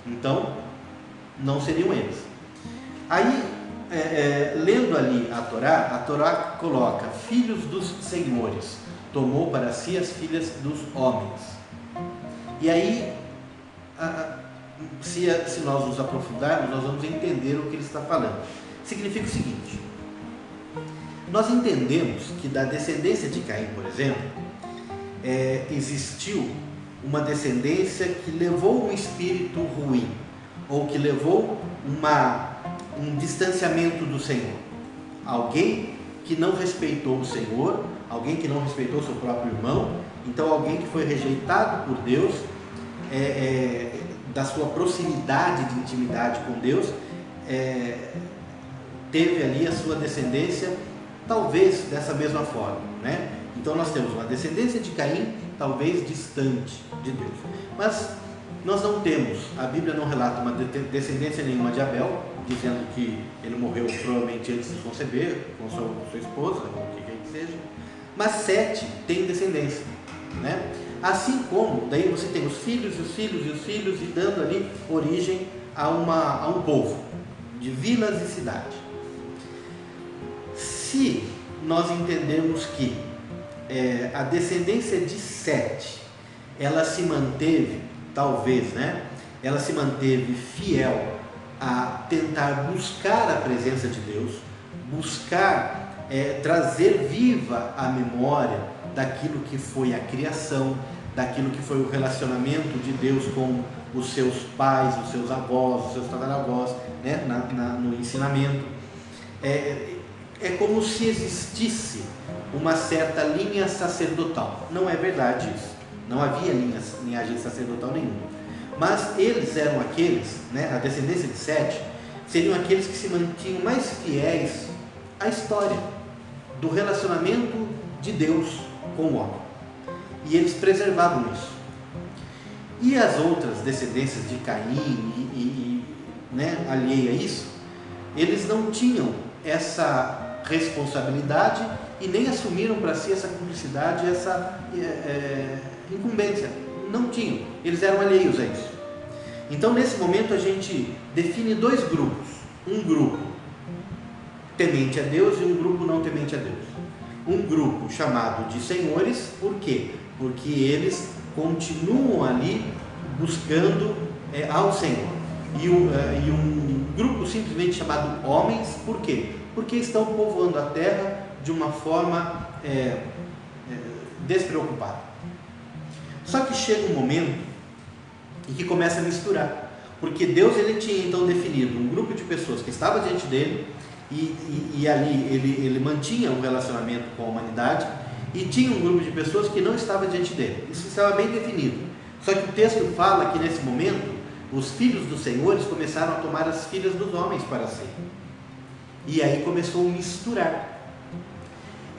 Então, não seriam eles. Aí, lendo ali a Torá coloca: filhos dos senhores, tomou para si as filhas dos homens. E aí, se nós nos aprofundarmos, nós vamos entender o que ele está falando. Significa o seguinte: nós entendemos que da descendência de Caim, por exemplo, existiu uma descendência que levou um espírito ruim, ou que levou um distanciamento do Senhor. Alguém que não respeitou o Senhor, alguém que não respeitou seu próprio irmão, então alguém que foi rejeitado por Deus, da sua proximidade de intimidade com Deus, teve ali a sua descendência, talvez dessa mesma forma, né? Então nós temos uma descendência de Caim, talvez distante de Deus, mas nós não temos, a Bíblia não relata uma descendência nenhuma de Abel, dizendo que ele morreu provavelmente antes de conceber, com sua esposa, ou o que quer que seja, mas Sete tem descendência, né? Assim como, daí você tem os filhos e os filhos e os filhos, e dando ali origem a um povo, de vilas e cidades. Se nós entendemos que a descendência de Sete, ela se manteve, talvez, né? Ela se manteve fiel a tentar buscar a presença de Deus, buscar trazer viva a memória daquilo que foi a criação, daquilo que foi o relacionamento de Deus com os seus pais, os seus avós, os seus tataravós, né? No ensinamento. É como se existisse uma certa linha sacerdotal. Não é verdade isso. Não havia linhagem sacerdotal nenhuma. Mas eles eram aqueles, né, a descendência de Sete, seriam aqueles que se mantinham mais fiéis à história do relacionamento de Deus com o homem. E eles preservavam isso. E as outras descendências de Caim, né, alheia a isso, eles não tinham essa responsabilidade e nem assumiram para si essa cumplicidade, essa incumbência. Não tinham, eles eram alheios a isso. Então, nesse momento, a gente define dois grupos: um grupo temente a Deus e um grupo não temente a Deus. Um grupo chamado de senhores, por quê? Porque eles continuam ali buscando ao Senhor. E um grupo simplesmente chamado homens, por quê? Porque estão povoando a terra de uma forma despreocupada. Só que chega um momento em que começa a misturar, porque Deus, ele tinha então definido um grupo de pessoas que estava diante dele, e ali ele mantinha um relacionamento com a humanidade, e tinha um grupo de pessoas que não estava diante dele. Isso estava bem definido. Só que o texto fala que nesse momento os filhos dos senhores começaram a tomar as filhas dos homens para si, e aí começou a misturar.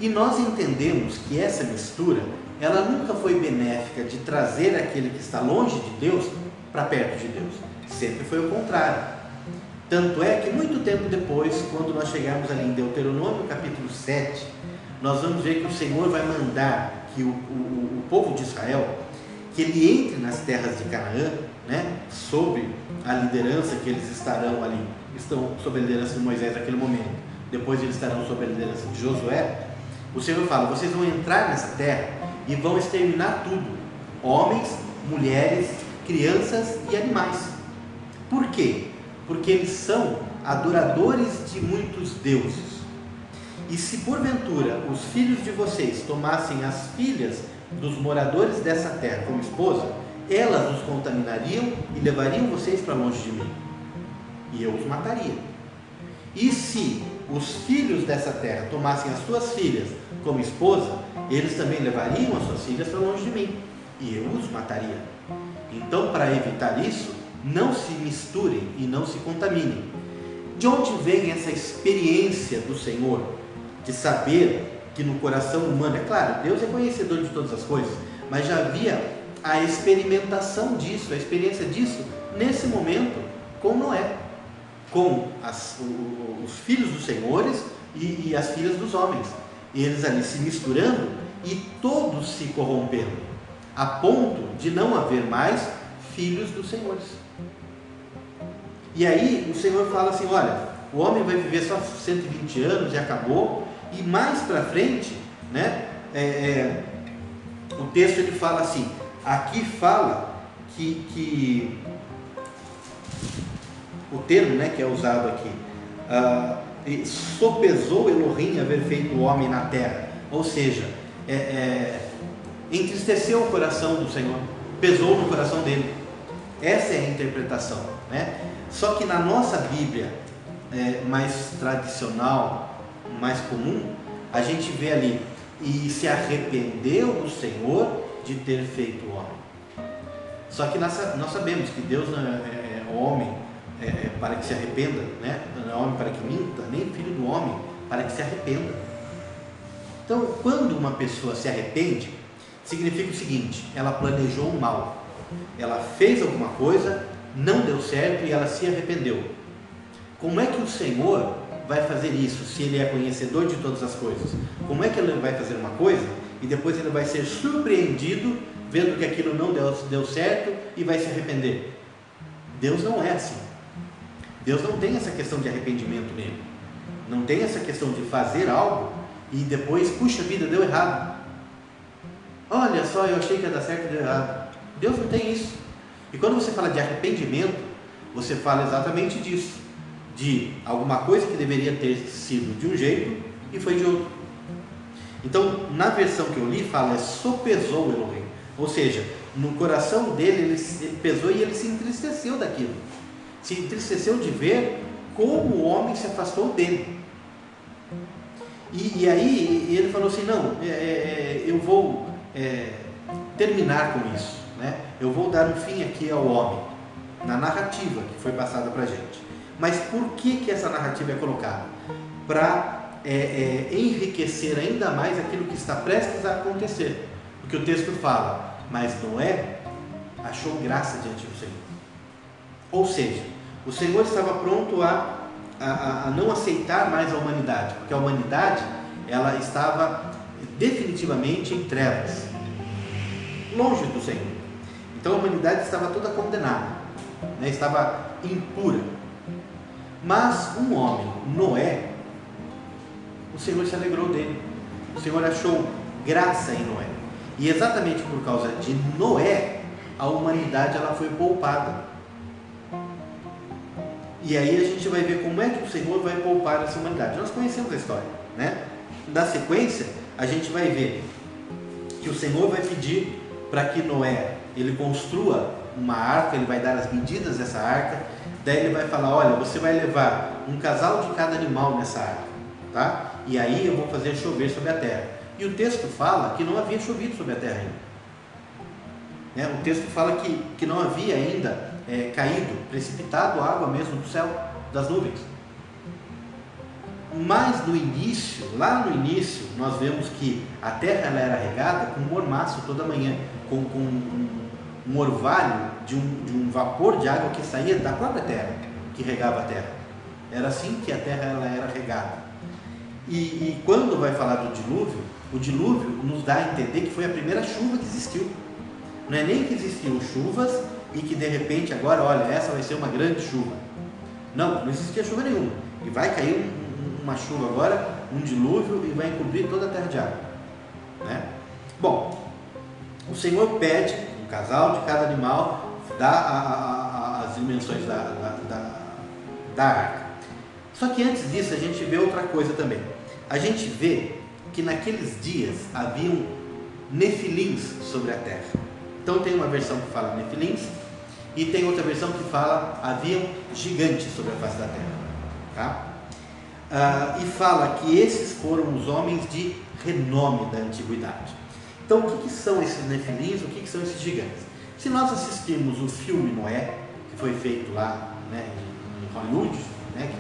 E nós entendemos que essa mistura, ela nunca foi benéfica de trazer aquele que está longe de Deus para perto de Deus. Sempre foi o contrário. Tanto é que muito tempo depois, quando nós chegarmos ali em Deuteronômio capítulo 7, nós vamos ver que o Senhor vai mandar que o povo de Israel, que ele entre nas terras de Canaã, né, sob a liderança que eles estarão ali, estão sob a liderança de Moisés naquele momento, depois eles estarão sob a liderança de Josué. O Senhor fala: vocês vão entrar nessa terra e vão exterminar tudo: homens, mulheres, crianças e animais. Por quê? Porque eles são adoradores de muitos deuses. E se porventura os filhos de vocês tomassem as filhas dos moradores dessa terra como esposa, elas os contaminariam e levariam vocês para longe de mim, e eu os mataria. E se os filhos dessa terra tomassem as suas filhas como esposa, eles também levariam as suas filhas para longe de mim, e eu os mataria. Então, para evitar isso, não se misturem e não se contaminem. De onde vem essa experiência do Senhor de saber que no coração humano, é claro, Deus é conhecedor de todas as coisas, mas já havia a experimentação disso, a experiência disso nesse momento com Noé, com os filhos dos senhores e as filhas dos homens, eles ali se misturando e todos se corrompendo, a ponto de não haver mais filhos dos senhores. E aí o Senhor fala assim: olha, o homem vai viver só 120 anos e acabou. E mais para frente, né, o texto ele fala assim, aqui fala que o termo, né, que é usado aqui, sopesou Elohim haver feito o homem na terra, ou seja, entristeceu o coração do Senhor, pesou no coração dele. Essa é a interpretação, né? Só que na nossa Bíblia mais tradicional, mais comum, a gente vê ali: e se arrependeu o Senhor de ter feito o homem. Só que nós sabemos que Deus não é homem para que se arrependa, né? Não é homem para que minta, nem filho do homem para que se arrependa. Então, quando uma pessoa se arrepende, significa o seguinte: ela planejou o mal, ela fez alguma coisa, não deu certo e ela se arrependeu. Como é que o Senhor vai fazer isso se Ele é conhecedor de todas as coisas? Como é que Ele vai fazer uma coisa e depois Ele vai ser surpreendido vendo que aquilo não deu certo e vai se arrepender? Deus não é assim. Deus não tem essa questão de arrependimento nele. Não tem essa questão de fazer algo e depois, puxa vida, deu errado. Olha só, eu achei que ia dar certo e deu errado. Deus não tem isso. E quando você fala de arrependimento, você fala exatamente disso, de alguma coisa que deveria ter sido de um jeito e foi de outro. Então, na versão que eu li, fala sopesou Elohim, ou seja, no coração dele ele pesou e ele se entristeceu daquilo, se entristeceu de ver como o homem se afastou dele. E aí ele falou assim: não, eu vou terminar com isso, né? Eu vou dar um fim aqui ao homem, na narrativa que foi passada para a gente. Mas por que essa narrativa é colocada? Para enriquecer ainda mais aquilo que está prestes a acontecer. Porque o texto fala: mas Noé achou graça diante do Senhor. Ou seja, o Senhor estava pronto a não aceitar mais a humanidade, porque a humanidade ela estava definitivamente em trevas, longe do Senhor. Então a humanidade estava toda condenada, né? Estava impura. Mas um homem, Noé, o Senhor se alegrou dele. O Senhor achou graça em Noé. E exatamente por causa de Noé, a humanidade ela foi poupada. E aí a gente vai ver como é que o Senhor vai poupar essa humanidade. Nós conhecemos a história, né? Na sequência, a gente vai ver que o Senhor vai pedir para que Noé ele construa uma arca, ele vai dar as medidas dessa arca. Daí ele vai falar: olha, você vai levar um casal de cada animal nessa arca, tá? E aí eu vou fazer chover sobre a terra. E o texto fala que não havia chovido sobre a terra ainda, né? O texto fala que não havia ainda caído, precipitado água mesmo do céu, das nuvens. Mas no início, lá no início, nós vemos que a terra ela era regada com mormaço toda manhã, com um orvalho de um vapor de água que saía da própria terra, que regava a terra. Era assim que a terra ela era regada. E quando vai falar do dilúvio, o dilúvio nos dá a entender que foi a primeira chuva que existiu. Não é nem que existiam chuvas e que de repente agora, olha, essa vai ser uma grande chuva. Não existia chuva nenhuma. E vai cair uma chuva agora, um dilúvio, e vai encobrir toda a terra de água, né? Bom, o Senhor pede um casal de cada animal, dá as dimensões da arca. Só que antes disso a gente vê outra coisa também. A gente vê que naqueles dias haviam nefilins sobre a terra. Então tem uma versão que fala nefilins e tem outra versão que fala haviam gigantes sobre a face da terra, tá? E fala que esses foram os homens de renome da antiguidade. Então o que são esses nefilins, o que são esses gigantes? Se nós assistirmos o filme Noé, que foi feito lá, né, em Hollywood, né, que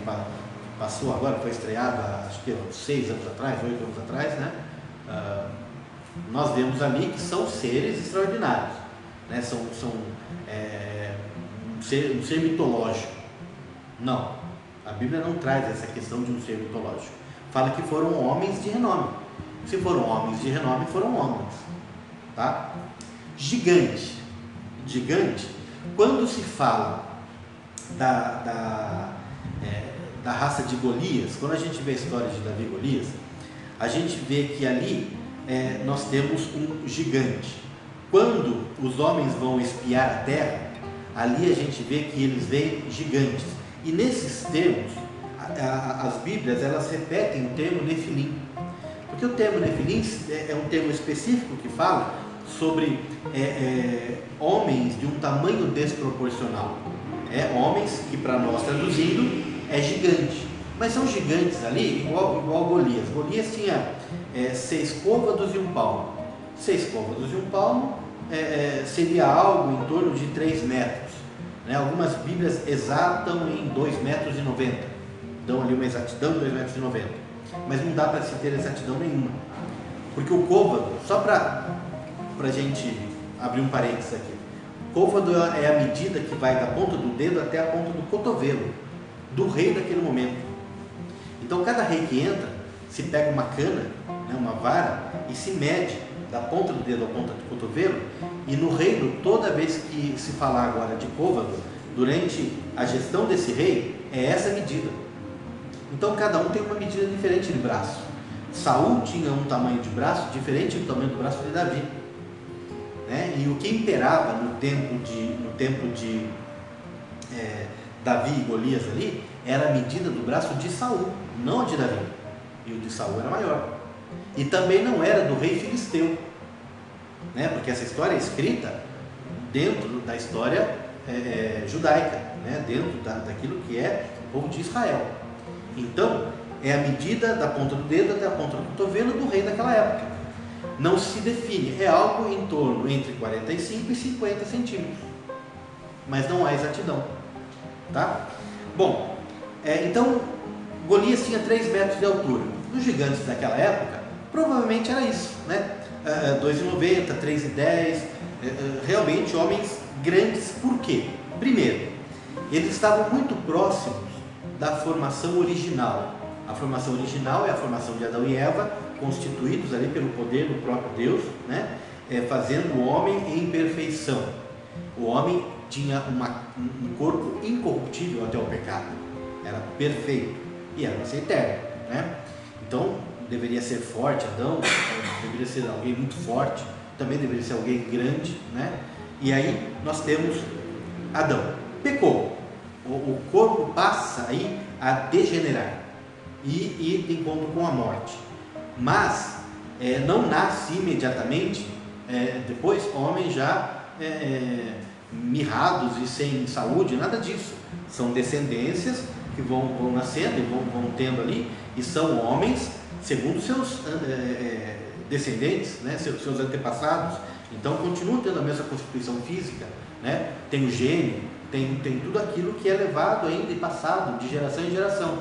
passou agora, foi estreado acho que 6 anos atrás, 8 anos atrás, né? Nós vemos ali que são seres extraordinários, né? São um ser mitológico. Não, a Bíblia não traz essa questão de um ser mitológico. Fala que foram homens de renome. Se foram homens de renome, foram homens, tá? Gigante, quando se fala da raça de Golias, quando a gente vê a história de Davi e Golias, a gente vê que ali nós temos um gigante. Quando os homens vão espiar a terra, ali a gente vê que eles veem gigantes. E nesses termos, as Bíblias elas repetem o termo nefilim, porque o termo nefilim é um termo específico que fala sobre homens de um tamanho desproporcional. Homens que, para nós traduzindo, é gigante, mas são gigantes ali igual Golias. Golias tinha 6 côvados e 1 palmo. 6 côvados e 1 palmo seria algo em torno de 3 metros, né? Algumas Bíblias exatam em 2,90 metros, dão ali uma exatidão de 2,90 metros, mas não dá para se ter exatidão nenhuma, porque o côvado, só para a gente abrir um parênteses aqui, côvado é a medida que vai da ponta do dedo até a ponta do cotovelo do rei daquele momento. Então cada rei que entra, se pega uma cana, né, uma vara, e se mede da ponta do dedo à ponta do cotovelo, e no reino, toda vez que se falar agora de côvado, durante a gestão desse rei, é essa medida. Então cada um tem uma medida diferente de braço. Saul tinha um tamanho de braço diferente do tamanho do braço de Davi, né? E o que imperava no tempo de Davi e Golias ali era a medida do braço de Saul, não a de Davi. E o de Saul era maior. E também não era do rei filisteu, né? Porque essa história é escrita dentro da história judaica, né? Dentro daquilo que é o povo de Israel. Então é a medida da ponta do dedo até a ponta do cotovelo do rei daquela época. Não se define, é algo em torno entre 45 e 50 centímetros, mas não há exatidão, tá? Bom, então Golias tinha 3 metros de altura. Os gigantes daquela época provavelmente era isso, né? 2,90, 3,10, realmente homens grandes. Por quê? Primeiro, eles estavam muito próximos da formação original. A formação original é a formação de Adão e Eva, constituídos ali pelo poder do próprio Deus, né? Fazendo o homem em perfeição. O homem tinha um corpo incorruptível até o pecado, era perfeito e era para ser eterno, né? Então deveria ser forte. Adão deveria ser alguém muito forte, também deveria ser alguém grande, né? E aí nós temos Adão, pecou, o corpo passa aí a degenerar e ir de encontro com a morte, mas não nasce imediatamente depois homens já mirrados e sem saúde, nada disso. São descendências que vão nascendo e vão tendo ali, e são homens segundo seus descendentes, né, seus antepassados. Então continuam tendo a mesma constituição física, né? Tem o gene, tem tudo aquilo que é levado ainda e passado de geração em geração.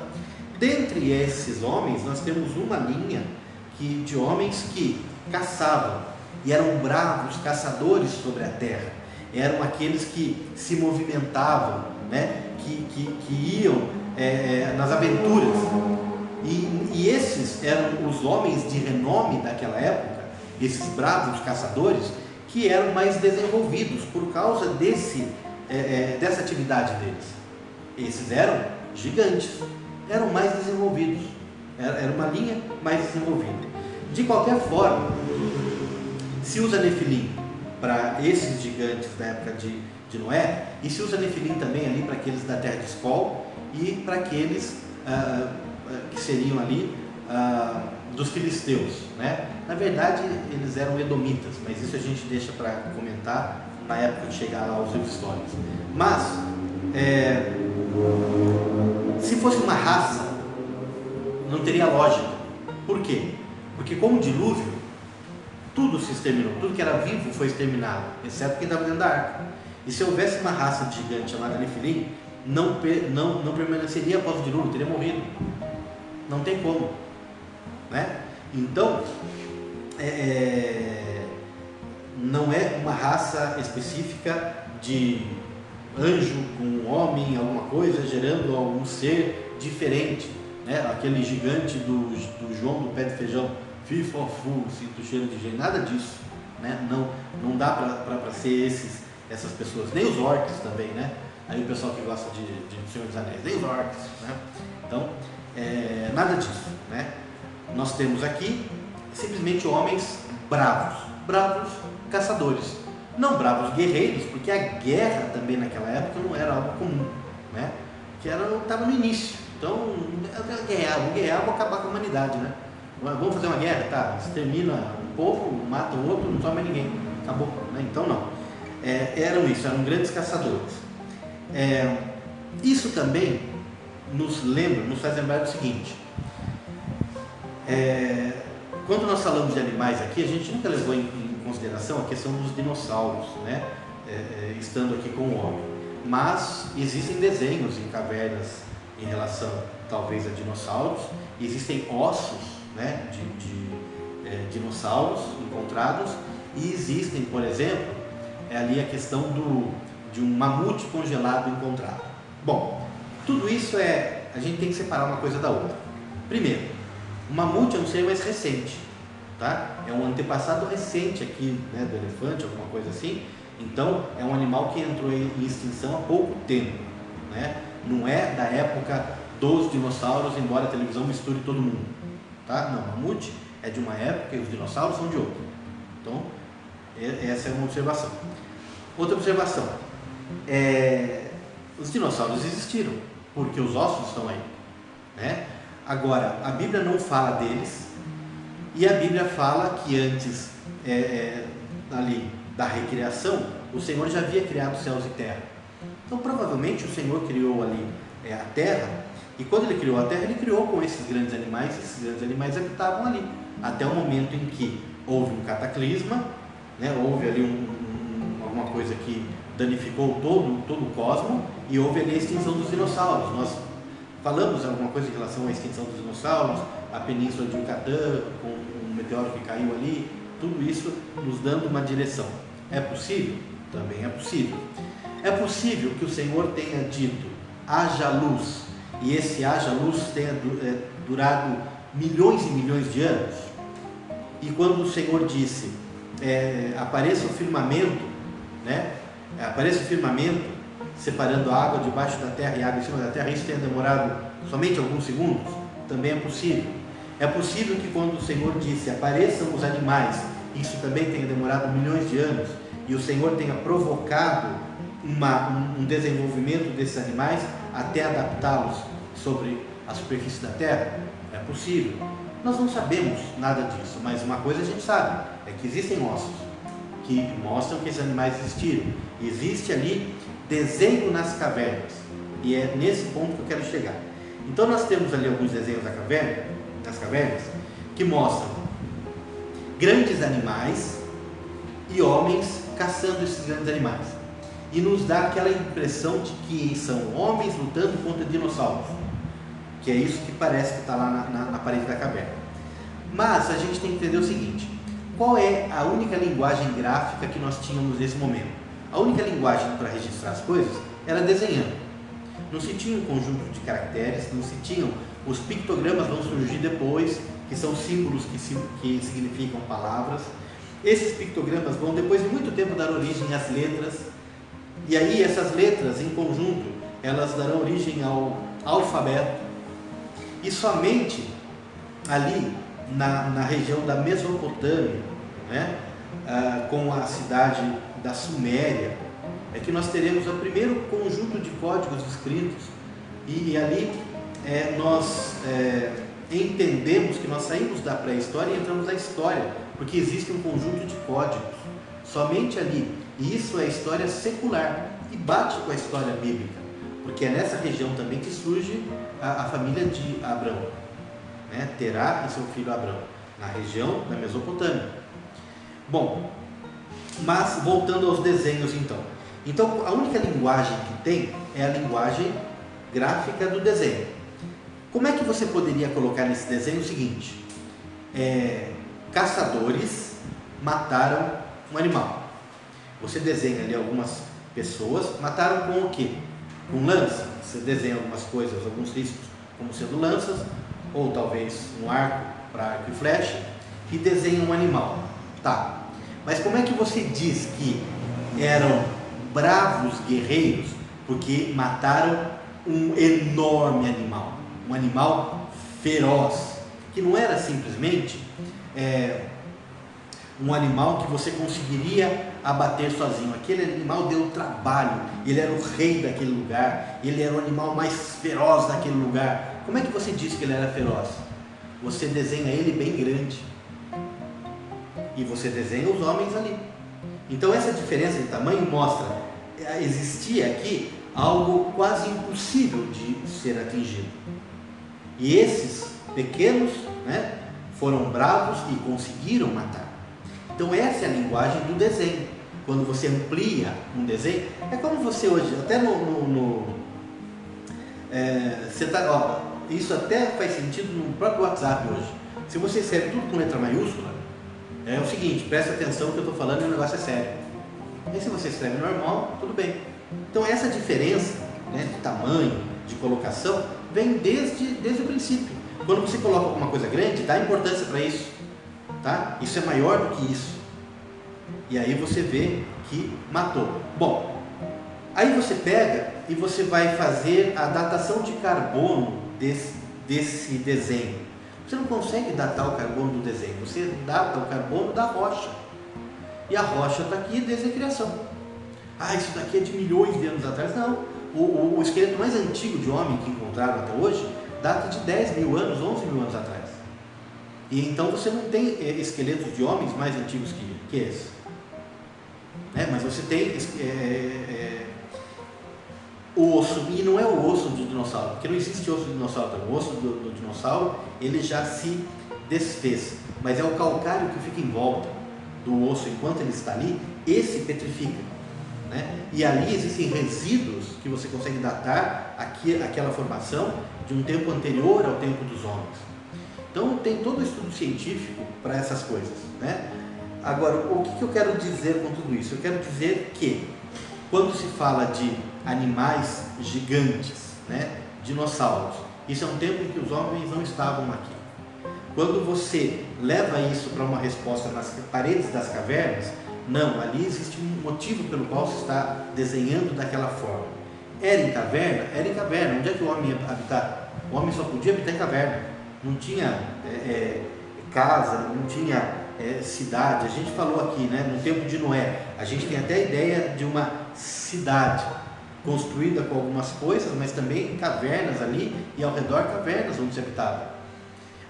Dentre esses homens nós temos uma linha de homens que caçavam e eram bravos caçadores sobre a terra. Eram aqueles que se movimentavam, né? que iam nas aventuras. E esses eram os homens de renome daquela época, esses bravos caçadores, que eram mais desenvolvidos por causa dessa atividade deles. Esses eram gigantes, eram mais desenvolvidos, era uma linha mais desenvolvida. De qualquer forma, se usa nefilim para esses gigantes da época de Noé, e se usa nefilim também ali para aqueles da terra de Escol e para aqueles que seriam ali dos filisteus, né? Na verdade, eles eram edomitas, mas isso a gente deixa para comentar na época de chegar aos livros históricos. Mas, se fosse uma raça, não teria lógica. Por quê? Porque com o dilúvio, tudo se exterminou, tudo que era vivo foi exterminado, exceto quem estava dentro da arca. E se houvesse uma raça de gigante chamada Nefilim, não permaneceria após o dilúvio, teria morrido. Não tem como, né? Então, não é uma raça específica de anjo com homem, alguma coisa, gerando algum ser diferente, né? Aquele gigante do João do pé de feijão, fifofu, sinto cheiro de gente, nada disso, né? Não dá para ser essas pessoas, nem os orcs também, né? Aí o pessoal que gosta de Senhor dos Anéis, nem os orcs, né? Então, nada disso, né? Nós temos aqui simplesmente homens bravos caçadores, não bravos guerreiros, porque a guerra também naquela época não era algo comum, né? Que estava no início, então vou guerrear, vou acabar com a humanidade, né? Vamos fazer uma guerra, tá? Extermina um povo, mata o outro, não toma mais ninguém, acabou, né? Então não, eram grandes caçadores. Isso também nos faz lembrar do seguinte: quando nós falamos de animais aqui, a gente nunca levou em consideração a questão dos dinossauros, né? Estando aqui com o homem, mas existem desenhos em cavernas em relação talvez a dinossauros, existem ossos, né, de dinossauros encontrados, e existem, por exemplo, ali a questão de um mamute congelado encontrado. Bom, tudo isso a gente tem que separar uma coisa da outra. Primeiro, o mamute é um ser mais recente, tá? É um antepassado recente aqui, né, do elefante, alguma coisa assim. Então, é um animal que entrou em extinção há pouco tempo, né? Não é da época dos dinossauros, embora a televisão misture todo mundo, tá? Não, o mamute é de uma época e os dinossauros são de outra. Então, essa é uma observação. Outra observação, os dinossauros existiram, porque os ossos estão aí, né? Agora, a Bíblia não fala deles, e a Bíblia fala que antes ali da recriação, o Senhor já havia criado céus e terra. Então, provavelmente, o Senhor criou ali a terra, e quando Ele criou a terra, Ele criou com esses grandes animais, e esses grandes animais habitavam ali, até o momento em que houve um cataclisma, né? Houve ali alguma coisa que danificou todo o cosmos, e houve ali a extinção dos dinossauros. Nós falamos alguma coisa em relação à extinção dos dinossauros, a península de Yucatán, com um meteoro que caiu ali, tudo isso nos dando uma direção. É possível? Também é possível. É possível que o Senhor tenha dito, haja luz, e esse haja luz tenha durado milhões e milhões de anos? E quando o Senhor disse, apareça o firmamento, né? Apareça o firmamento, separando a água debaixo da terra e a água em cima da terra, isso tenha demorado somente alguns segundos? Também é possível. É possível que quando o Senhor disse, apareçam os animais, isso também tenha demorado milhões de anos, e o Senhor tenha provocado um desenvolvimento desses animais até adaptá-los sobre a superfície da terra? É possível. Nós não sabemos nada disso, mas uma coisa a gente sabe, é que existem ossos que mostram que esses animais existiram. Existe ali desenho nas cavernas, e é nesse ponto que eu quero chegar. Então nós temos ali alguns desenhos das cavernas, que mostram grandes animais e homens caçando esses grandes animais, e nos dá aquela impressão de que são homens lutando contra dinossauros, que é isso que parece que está lá na parede da caverna. Mas a gente tem que entender o seguinte: qual é a única linguagem gráfica que nós tínhamos nesse momento? A única linguagem para registrar as coisas era desenhando. Não se tinha um conjunto de caracteres, não se tinham. Os pictogramas vão surgir depois, que são símbolos que significam palavras. Esses pictogramas vão, depois de muito tempo, dar origem às letras, e aí essas letras em conjunto, elas darão origem ao alfabeto, e somente ali na região da Mesopotâmia, né, com a cidade da Suméria, é que nós teremos o primeiro conjunto de códigos escritos, e ali nós entendemos que nós saímos da pré-história e entramos na história, porque existe um conjunto de códigos, somente ali, e isso é história secular, e bate com a história bíblica, porque é nessa região também que surge a família de Abrão, né? Terá e seu filho Abrão, na região da Mesopotâmia. Bom, mas voltando aos desenhos então. Então a única linguagem que tem é a linguagem gráfica do desenho. Como é que você poderia colocar nesse desenho o seguinte? Caçadores mataram um animal. Você desenha ali algumas pessoas, mataram com o quê? Com lança. Você desenha algumas coisas, alguns riscos como sendo lanças, ou talvez um arco para arco e flecha, e desenha um animal. Tá, mas como é que você diz que eram bravos guerreiros porque mataram um enorme animal, um animal feroz, que não era simplesmente um animal que você conseguiria abater sozinho. Aquele animal deu trabalho, ele era o rei daquele lugar, ele era o animal mais feroz daquele lugar. Como é que você diz que ele era feroz? Você desenha ele bem grande e você desenha os homens ali. Então essa diferença de tamanho mostra, existia aqui algo quase impossível de ser atingido, e esses pequenos, né, foram bravos e conseguiram matar. Então essa é a linguagem do desenho. Quando você amplia um desenho, é como você hoje, até você tá, isso até faz sentido no próprio WhatsApp hoje. Se você escreve tudo com letra maiúscula, é o seguinte, presta atenção que eu estou falando e o negócio é sério. E se você escreve normal, tudo bem. Então essa diferença, né, de tamanho, de colocação, vem desde o princípio. Quando você coloca alguma coisa grande, dá importância para isso, tá? Isso é maior do que isso. E aí você vê que matou. Bom, aí você pega e você vai fazer a datação de carbono desse desenho. Você não consegue datar o carbono do desenho, você data o carbono da rocha. E a rocha está aqui desde a criação. Isso daqui é de milhões de anos atrás. Não, o esqueleto mais antigo de homem que encontraram até hoje data de 10 mil anos, 11 mil anos atrás. E então você não tem esqueletos de homens mais antigos que esse, né? Mas você tem o osso, e não é o osso do dinossauro, porque não existe osso do dinossauro. O osso do dinossauro ele já se desfez, mas é o calcário que fica em volta do osso enquanto ele está ali, esse petrifica, né? E ali existem resíduos que você consegue datar aquela formação de um tempo anterior ao tempo dos homens. Então tem todo o estudo científico para essas coisas, né? Agora, o que eu quero dizer com tudo isso? Eu quero dizer que quando se fala de animais gigantes, né, dinossauros, isso é um tempo em que os homens não estavam aqui. Quando você leva isso para uma resposta nas paredes das cavernas, não, ali existe um motivo pelo qual se está desenhando daquela forma. Era em caverna? Era em caverna. Onde é que o homem ia habitar? O homem só podia habitar em caverna. Não tinha casa, não tinha cidade. A gente falou aqui, né, no tempo de Noé, a gente tem até a ideia de uma cidade construída com algumas coisas, mas também cavernas ali, e ao redor cavernas onde se habitava.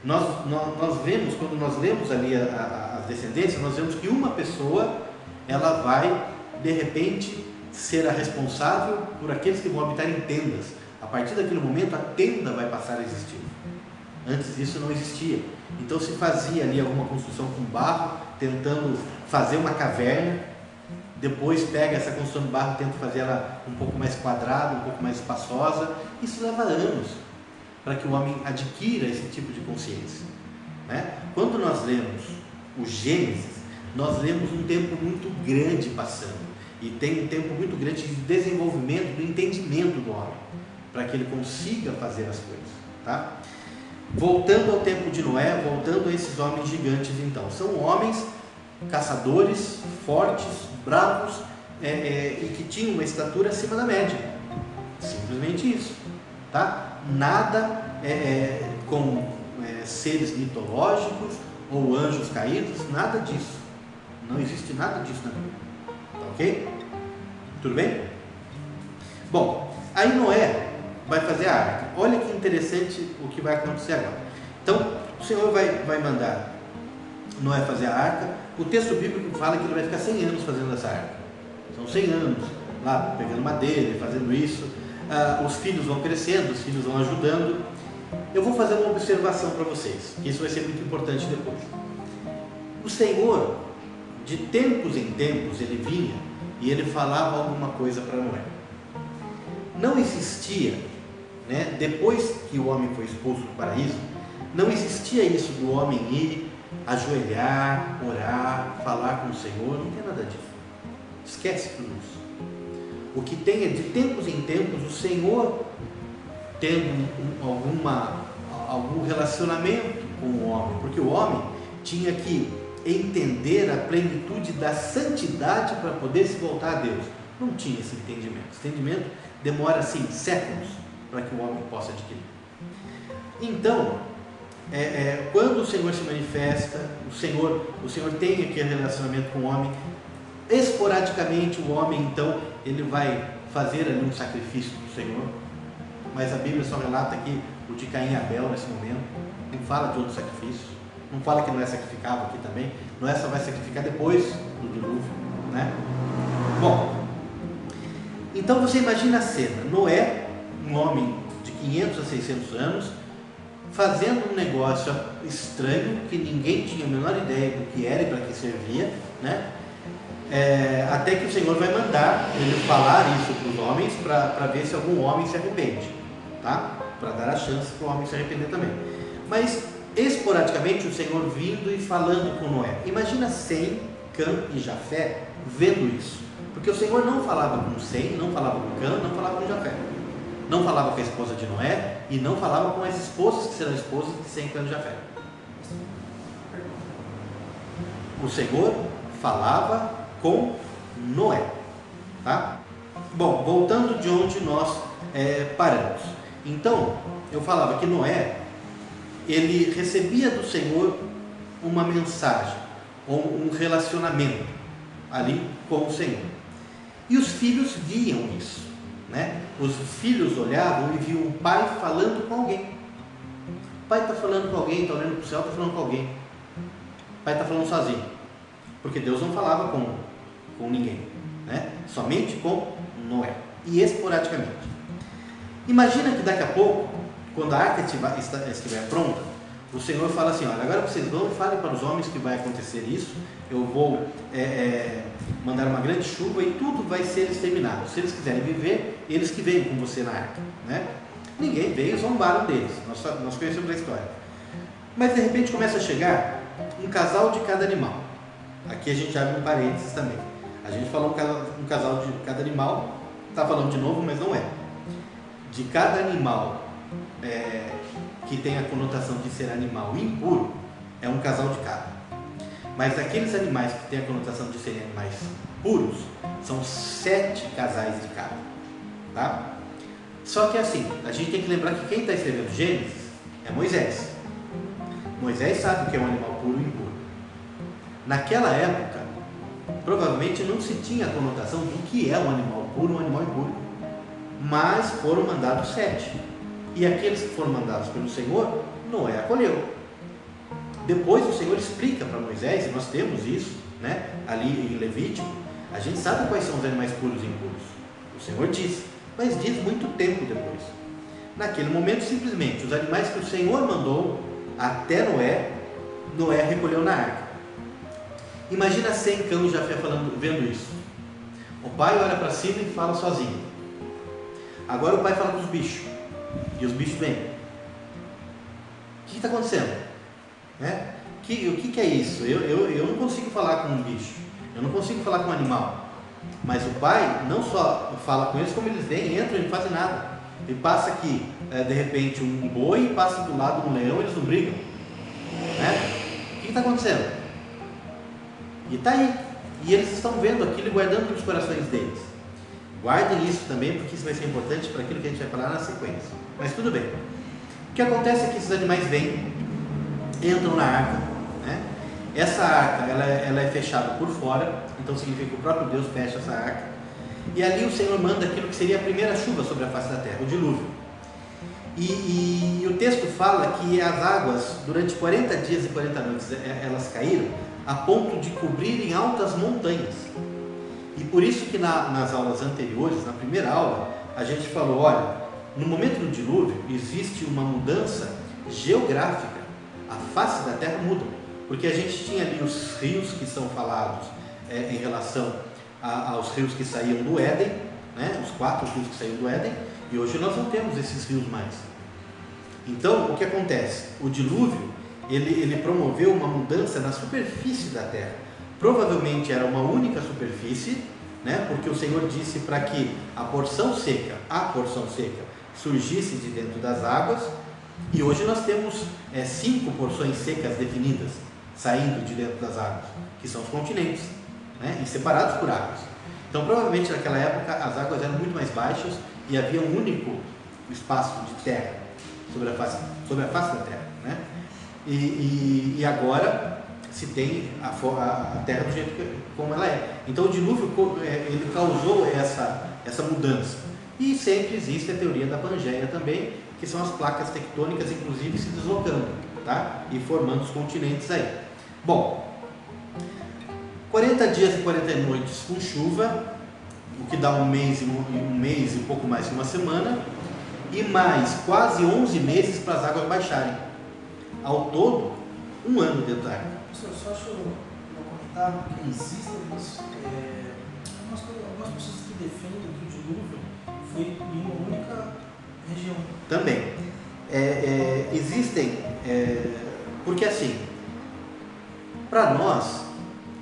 Nós vemos, quando nós lemos ali as descendências, nós vemos que uma pessoa, ela vai de repente ser a responsável por aqueles que vão habitar em tendas. A partir daquele momento a tenda vai passar a existir. Antes disso não existia. Então se fazia ali alguma construção com barro, tentando fazer uma caverna. Depois pega essa construção de barro e tenta fazer ela um pouco mais quadrada, um pouco mais espaçosa. Isso leva anos para que o homem adquira esse tipo de consciência, né? Quando nós lemos o Gênesis, nós lemos um tempo muito grande passando, e tem um tempo muito grande de desenvolvimento do entendimento do homem, para que ele consiga fazer as coisas, tá? Voltando ao tempo de Noé, voltando a esses homens gigantes, então, são homens caçadores, fortes, bravos, e que tinham uma estatura acima da média, simplesmente isso, tá? Nada com seres mitológicos ou anjos caídos, nada disso, não existe nada disso na Bíblia, tá ok? Tudo bem? Bom, aí Noé vai fazer a arca. Olha que interessante o que vai acontecer agora. Então, o Senhor vai mandar Noé fazer a arca. O texto bíblico fala que ele vai ficar 100 anos fazendo essa arca. São 100 anos lá, pegando madeira e fazendo isso. Os filhos vão crescendo, os filhos vão ajudando. Eu vou fazer uma observação para vocês, que isso vai ser muito importante depois. O Senhor, de tempos em tempos, ele vinha e ele falava alguma coisa para Noé. Não existia, né, depois que o homem foi expulso do paraíso, não existia isso do homem ir, ajoelhar, orar, falar com o Senhor, não tem nada disso. Esquece tudo isso. O que tem é, de tempos em tempos, o Senhor tendo algum relacionamento com o homem, porque o homem tinha que entender a plenitude da santidade para poder se voltar a Deus. Não tinha esse entendimento. Esse entendimento demora assim séculos para que o homem possa adquirir. Então, quando o Senhor se manifesta, o Senhor tem aquele relacionamento com o homem. Esporadicamente o homem então ele vai fazer ali um sacrifício para o Senhor, mas a Bíblia só relata aqui o de Caim e Abel nesse momento, não fala de outro sacrifício, não fala que Noé sacrificava aqui também. Noé só vai sacrificar depois do dilúvio, né? Bom, então você imagina a cena, Noé, um homem de 500 a 600 anos, fazendo um negócio estranho que ninguém tinha a menor ideia do que era e para que servia, né? Até que o Senhor vai mandar ele falar isso para os homens, para ver se algum homem se arrepende, tá? Para dar a chance para o homem se arrepender também. Mas esporadicamente o Senhor vindo e falando com Noé. Imagina Sem, Cã e Jafé vendo isso, porque o Senhor não falava com Sem, não falava com Cã, não falava com Jafé, não falava com a esposa de Noé e não falava com as esposas que serão esposas de Sem, Cã e Jafé. O Senhor falava com Noé, tá? Bom, voltando de onde nós paramos. Então, eu falava que Noé, ele recebia do Senhor uma mensagem, ou um relacionamento ali com o Senhor. E os filhos viam isso, né? Os filhos olhavam e viam o pai falando com alguém. O pai está falando com alguém, está olhando para o céu, está falando com alguém. O pai está falando sozinho, porque Deus não falava com ninguém, né? Somente com Noé, e esporadicamente. Imagina que daqui a pouco, quando a arca estiver pronta, o Senhor fala assim: olha, agora vocês vão e falem para os homens que vai acontecer isso, eu vou mandar uma grande chuva e tudo vai ser exterminado. Se eles quiserem viver, eles que venham com você na arca, né? Ninguém veio, zombaram deles, nós conhecemos a história. Mas de repente começa a chegar um casal de cada animal. Aqui a gente abre um parênteses também. A gente falou um casal de cada animal, está falando de novo, mas não é. De cada animal que tem a conotação de ser animal impuro, é um casal de cada. Mas aqueles animais que têm a conotação de serem animais puros, são 7 casais de cada, tá? Só que assim, a gente tem que lembrar que quem está escrevendo Gênesis é Moisés. Moisés sabe o que é um animal puro e impuro. Naquela época, provavelmente não se tinha a conotação do que é um animal puro, um animal impuro, mas foram mandados 7, e aqueles que foram mandados pelo Senhor, Noé acolheu. Depois o Senhor explica para Moisés, e nós temos isso, né, ali em Levítico, a gente sabe quais são os animais puros e impuros, o Senhor diz, mas diz muito tempo depois. Naquele momento, simplesmente, os animais que o Senhor mandou até Noé recolheu na arca. Imagina Sem, Cã e Jafé vendo isso. O pai olha para cima e fala sozinho. Agora o pai fala com os bichos, e os bichos vêm. O que está acontecendo? Né? O que é isso? Eu não consigo falar com um bicho, eu não consigo falar com um animal. Mas o pai não só fala com eles, como eles vêm, entram e não fazem nada. E passa aqui, de repente, um boi, e passa do lado um leão, eles não brigam. Né? O que está acontecendo? E está aí, e eles estão vendo aquilo e guardando nos corações deles. Guardem isso também, porque isso vai ser importante para aquilo que a gente vai falar na sequência. Mas tudo bem. O que acontece é que esses animais vêm, entram na arca, né? Essa arca ela é fechada por fora, então significa que o próprio Deus fecha essa arca. E ali o Senhor manda aquilo que seria a primeira chuva sobre a face da terra, o dilúvio. E o texto fala que as águas, durante 40 dias e 40 noites, elas caíram a ponto de cobrirem altas montanhas. E por isso que nas aulas anteriores, na primeira aula, a gente falou, olha, no momento do dilúvio existe uma mudança geográfica, a face da terra muda, porque a gente tinha ali os rios que são falados em relação aos rios que saíam do Éden, né? Os 4 rios que saíam do Éden, e hoje nós não temos esses rios mais. Então, o que acontece? O dilúvio, ele promoveu uma mudança na superfície da terra. Provavelmente era uma única superfície, né? Porque o Senhor disse para que a porção seca surgisse de dentro das águas, e hoje nós temos 5 porções secas definidas, saindo de dentro das águas, que são os continentes, né? E separados por águas. Então, provavelmente naquela época as águas eram muito mais baixas e havia um único espaço de terra sobre a face da terra, né? E agora se tem a terra do jeito como ela é. Então o dilúvio ele causou essa mudança. E sempre existe a teoria da Pangeia também, que são as placas tectônicas, inclusive, se deslocando, tá? E formando os continentes aí. Bom, 40 dias e 40 noites com chuva, o que dá um mês e um pouco mais que uma semana, e mais quase 11 meses para as águas baixarem. Ao todo, um ano dentro da água. Professor, só acho eu comentar que existem algumas pessoas que defendem que o dilúvio foi em uma única região. Também. Existem, porque assim, para nós,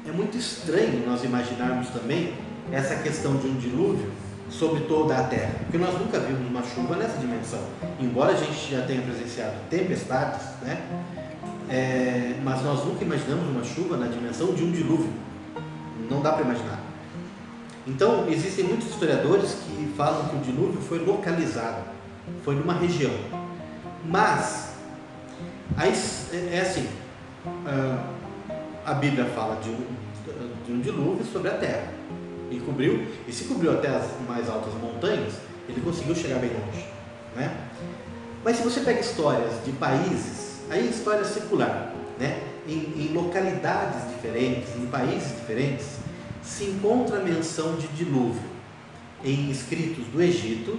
é muito estranho nós imaginarmos também essa questão de um dilúvio sobre toda a Terra, porque nós nunca vimos uma chuva nessa dimensão, embora a gente já tenha presenciado tempestades, né? Mas nós nunca imaginamos uma chuva na dimensão de um dilúvio, não dá para imaginar. Então existem muitos historiadores que falam que o dilúvio foi localizado, foi numa região, mas assim, a Bíblia fala de um dilúvio sobre a Terra. E se cobriu até as mais altas montanhas, ele conseguiu chegar bem longe, né? Mas se você pega histórias de países, aí história secular, né? Em localidades diferentes, em países diferentes, se encontra menção de dilúvio em escritos do Egito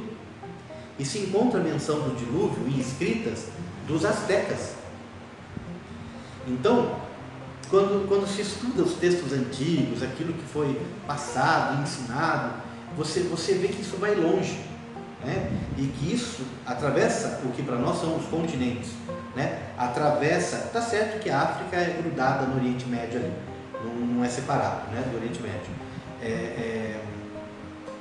e se encontra menção do dilúvio em escritas dos astecas. Então, quando se estuda os textos antigos, aquilo que foi passado, ensinado, você vê que isso vai longe, né? E que isso atravessa o que para nós são os continentes, né? Atravessa, tá certo que a África é grudada no Oriente Médio ali, não é separado, né, do Oriente Médio.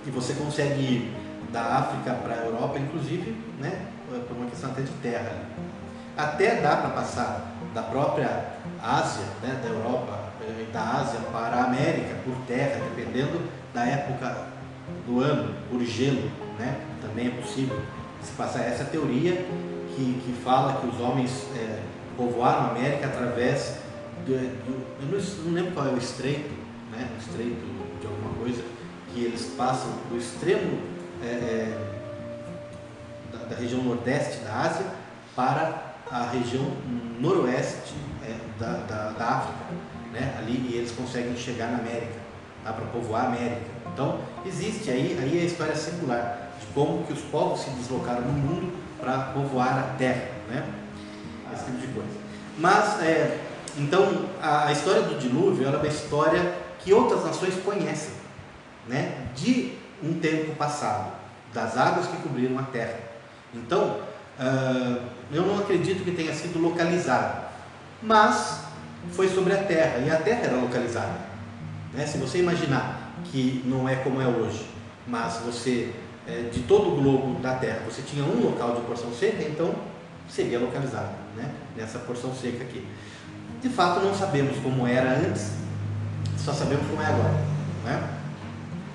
E você consegue ir da África para a Europa, inclusive, né, por uma questão até de terra. Até dá para passar da própria Ásia, né, da Europa e da Ásia para a América por terra, dependendo da época do ano, por gelo, né, também é possível se passar. Essa teoria que fala que os homens povoaram a América através eu não lembro qual é o estreito, né, o estreito de alguma coisa, que eles passam do extremo da região nordeste da Ásia para a região noroeste da África, né? Ali, e eles conseguem chegar na América, tá? Para povoar a América. Então existe aí a história secular de como que os povos se deslocaram no mundo para povoar a terra, né? Esse tipo de coisa. Mas então a história do dilúvio ela é uma história que outras nações conhecem, né? De um tempo passado, das águas que cobriram a terra. Então eu não acredito que tenha sido localizado, mas foi sobre a terra, e a terra era localizada, né? Se você imaginar que não é como é hoje, mas você, de todo o globo da terra, você tinha um local de porção seca, então seria localizado, né, nessa porção seca aqui. De fato não sabemos como era antes, só sabemos como é agora, né?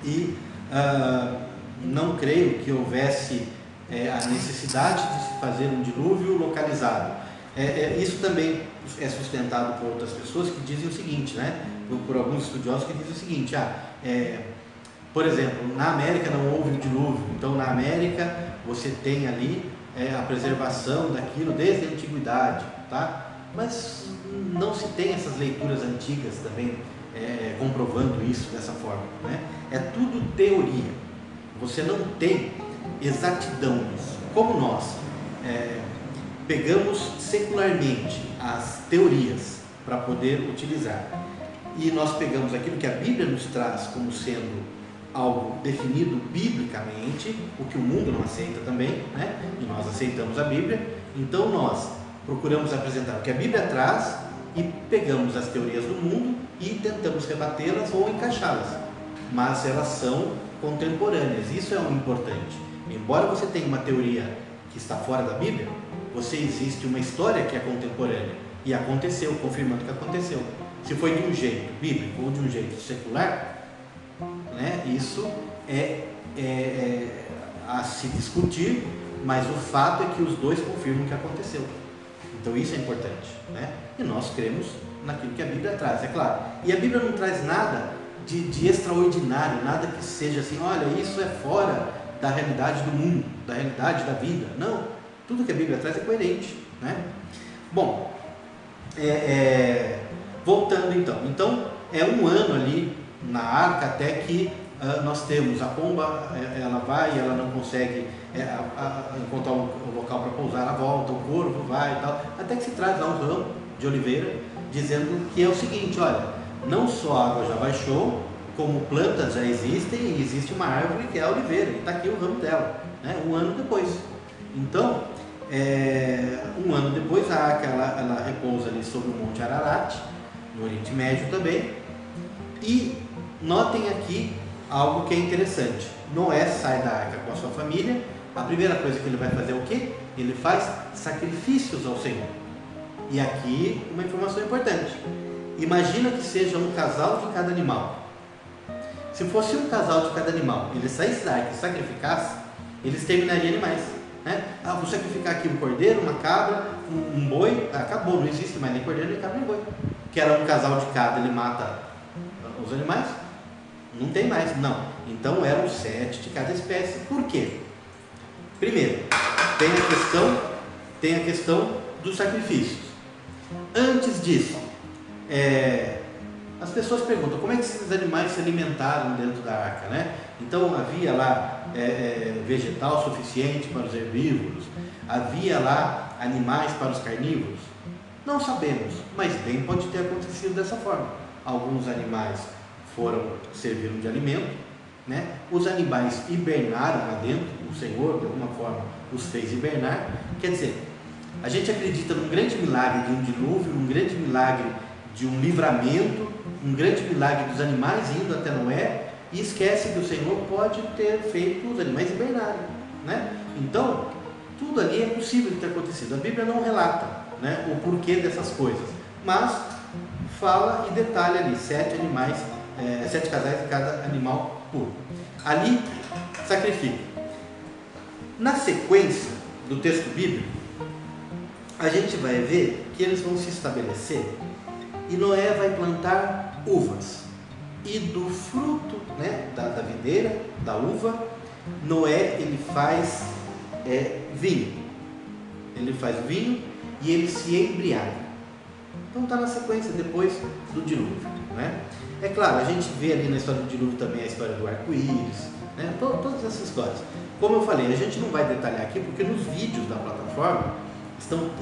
E não creio que houvesse a necessidade de se fazer um dilúvio localizado. Isso também é sustentado por outras pessoas que dizem o seguinte, né? Por alguns estudiosos que dizem o seguinte: por exemplo, na América não houve um dilúvio, então na América você tem ali a preservação daquilo desde a antiguidade, tá? Mas não se tem essas leituras antigas também comprovando isso dessa forma, né? É tudo teoria. Você não tem exatidão nisso. Como nós pegamos secularmente as teorias para poder utilizar, e nós pegamos aquilo que a Bíblia nos traz como sendo algo definido biblicamente, o que o mundo não aceita também, né? E nós aceitamos a Bíblia, então nós procuramos apresentar o que a Bíblia traz e pegamos as teorias do mundo e tentamos rebatê-las ou encaixá-las, mas elas são contemporâneas. Isso é o importante. Embora você tenha uma teoria que está fora da Bíblia, existe uma história que é contemporânea e aconteceu, confirmando que aconteceu. Se foi de um jeito bíblico ou de um jeito secular, né, isso é a se discutir, mas o fato é que os dois confirmam que aconteceu. Então isso é importante, né? E nós cremos naquilo que a Bíblia traz, é claro. E a Bíblia não traz nada de extraordinário, nada que seja assim, olha, isso é fora da realidade do mundo, da realidade da vida. Não, tudo que a Bíblia traz é coerente, né? Bom, voltando então é um ano ali na arca até que nós temos a pomba, ela vai e ela não consegue encontrar um local para pousar, ela volta, o corvo vai e tal, até que se traz lá um ramo de oliveira, dizendo que é o seguinte, olha, não só a água já baixou, como plantas já existem e existe uma árvore que é a oliveira, e está aqui o ramo dela, né? Um ano depois. Então, um ano depois, a arca ela repousa ali sobre o Monte Ararat, no Oriente Médio também, e notem aqui algo que é interessante. Noé sai da arca com a sua família, a primeira coisa que ele vai fazer é o quê? Ele faz sacrifícios ao Senhor. E aqui uma informação importante. Imagina que seja um casal de cada animal. Se fosse um casal de cada animal, ele saísse da arca e sacrificasse, eles terminariam animais, né? Vou sacrificar aqui um cordeiro, uma cabra, um boi, acabou, não existe mais nem cordeiro, nem cabra, nem boi. Que era um casal de cada, ele mata os animais, não tem mais, não. Então eram 7 de cada espécie. Por quê? Primeiro, tem a questão dos sacrifícios. Antes disso, as pessoas perguntam como é que esses animais se alimentaram dentro da arca, né? Então havia lá vegetal suficiente para os herbívoros, havia lá animais para os carnívoros? Não sabemos, mas bem pode ter acontecido dessa forma. Alguns animais serviram de alimento, né? Os animais hibernaram lá dentro, o Senhor de alguma forma os fez hibernar. Quer dizer, a gente acredita num grande milagre de um dilúvio, um grande milagre de um livramento, um grande milagre dos animais indo até Noé, e esquece que o Senhor pode ter feito os animais hibernarem, né? Então, tudo ali é possível de ter acontecido. A Bíblia não relata, né, o porquê dessas coisas, mas fala e detalha ali 7 casais de cada animal puro. Ali, sacrifica. Na sequência do texto bíblico, a gente vai ver que eles vão se estabelecer e Noé vai plantar uvas. E do fruto, né, da videira, da uva, Noé ele faz vinho. Ele faz vinho e ele se embriaga. Então está na sequência depois do dilúvio, né? É claro, a gente vê ali na história do dilúvio também a história do arco-íris, né? Todas essas histórias. Como eu falei, a gente não vai detalhar aqui porque nos vídeos da plataforma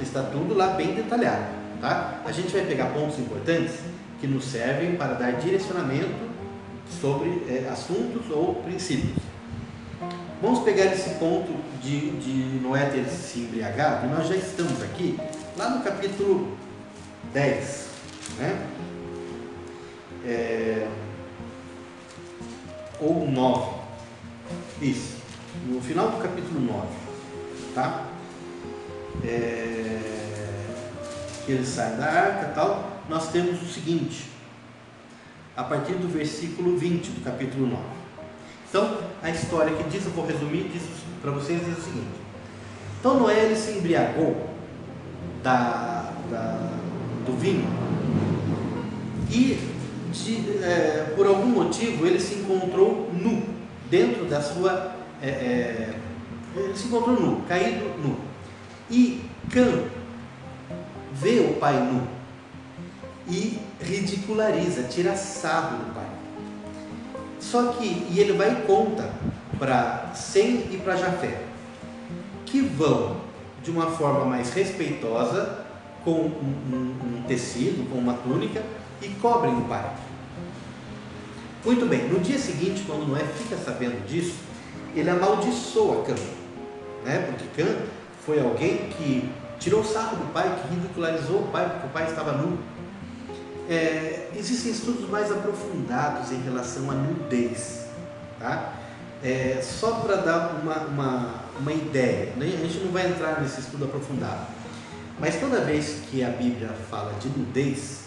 está tudo lá bem detalhado, tá? A gente vai pegar pontos importantes que nos servem para dar direcionamento sobre assuntos ou princípios. Vamos pegar esse ponto de Noé ter se embriagado, e nós já estamos aqui, lá no capítulo 10, né? Ou 9, isso, no final do capítulo 9, tá? Que ele sai da arca e tal, nós temos o seguinte, a partir do versículo 20 do capítulo 9. Então, a história que diz, eu vou resumir, diz para vocês, diz o seguinte. Então, Noé ele se embriagou do vinho e, por algum motivo, ele se encontrou nu dentro da sua Ele se encontrou nu, caído nu. E Cã vê o pai nu e ridiculariza, tira sarro do pai. Só que, e ele vai e conta para Sem e para Jafé, que vão de uma forma mais respeitosa, com um tecido, com uma túnica, e cobrem o pai. Muito bem, no dia seguinte, quando Noé fica sabendo disso, ele amaldiçoa Cã, né? Porque Cã foi alguém que tirou sarro do pai, que ridicularizou o pai, porque o pai estava nu. Existem estudos mais aprofundados em relação à nudez, tá? Só para dar uma ideia, né? A gente não vai entrar nesse estudo aprofundado, mas toda vez que a Bíblia fala de nudez,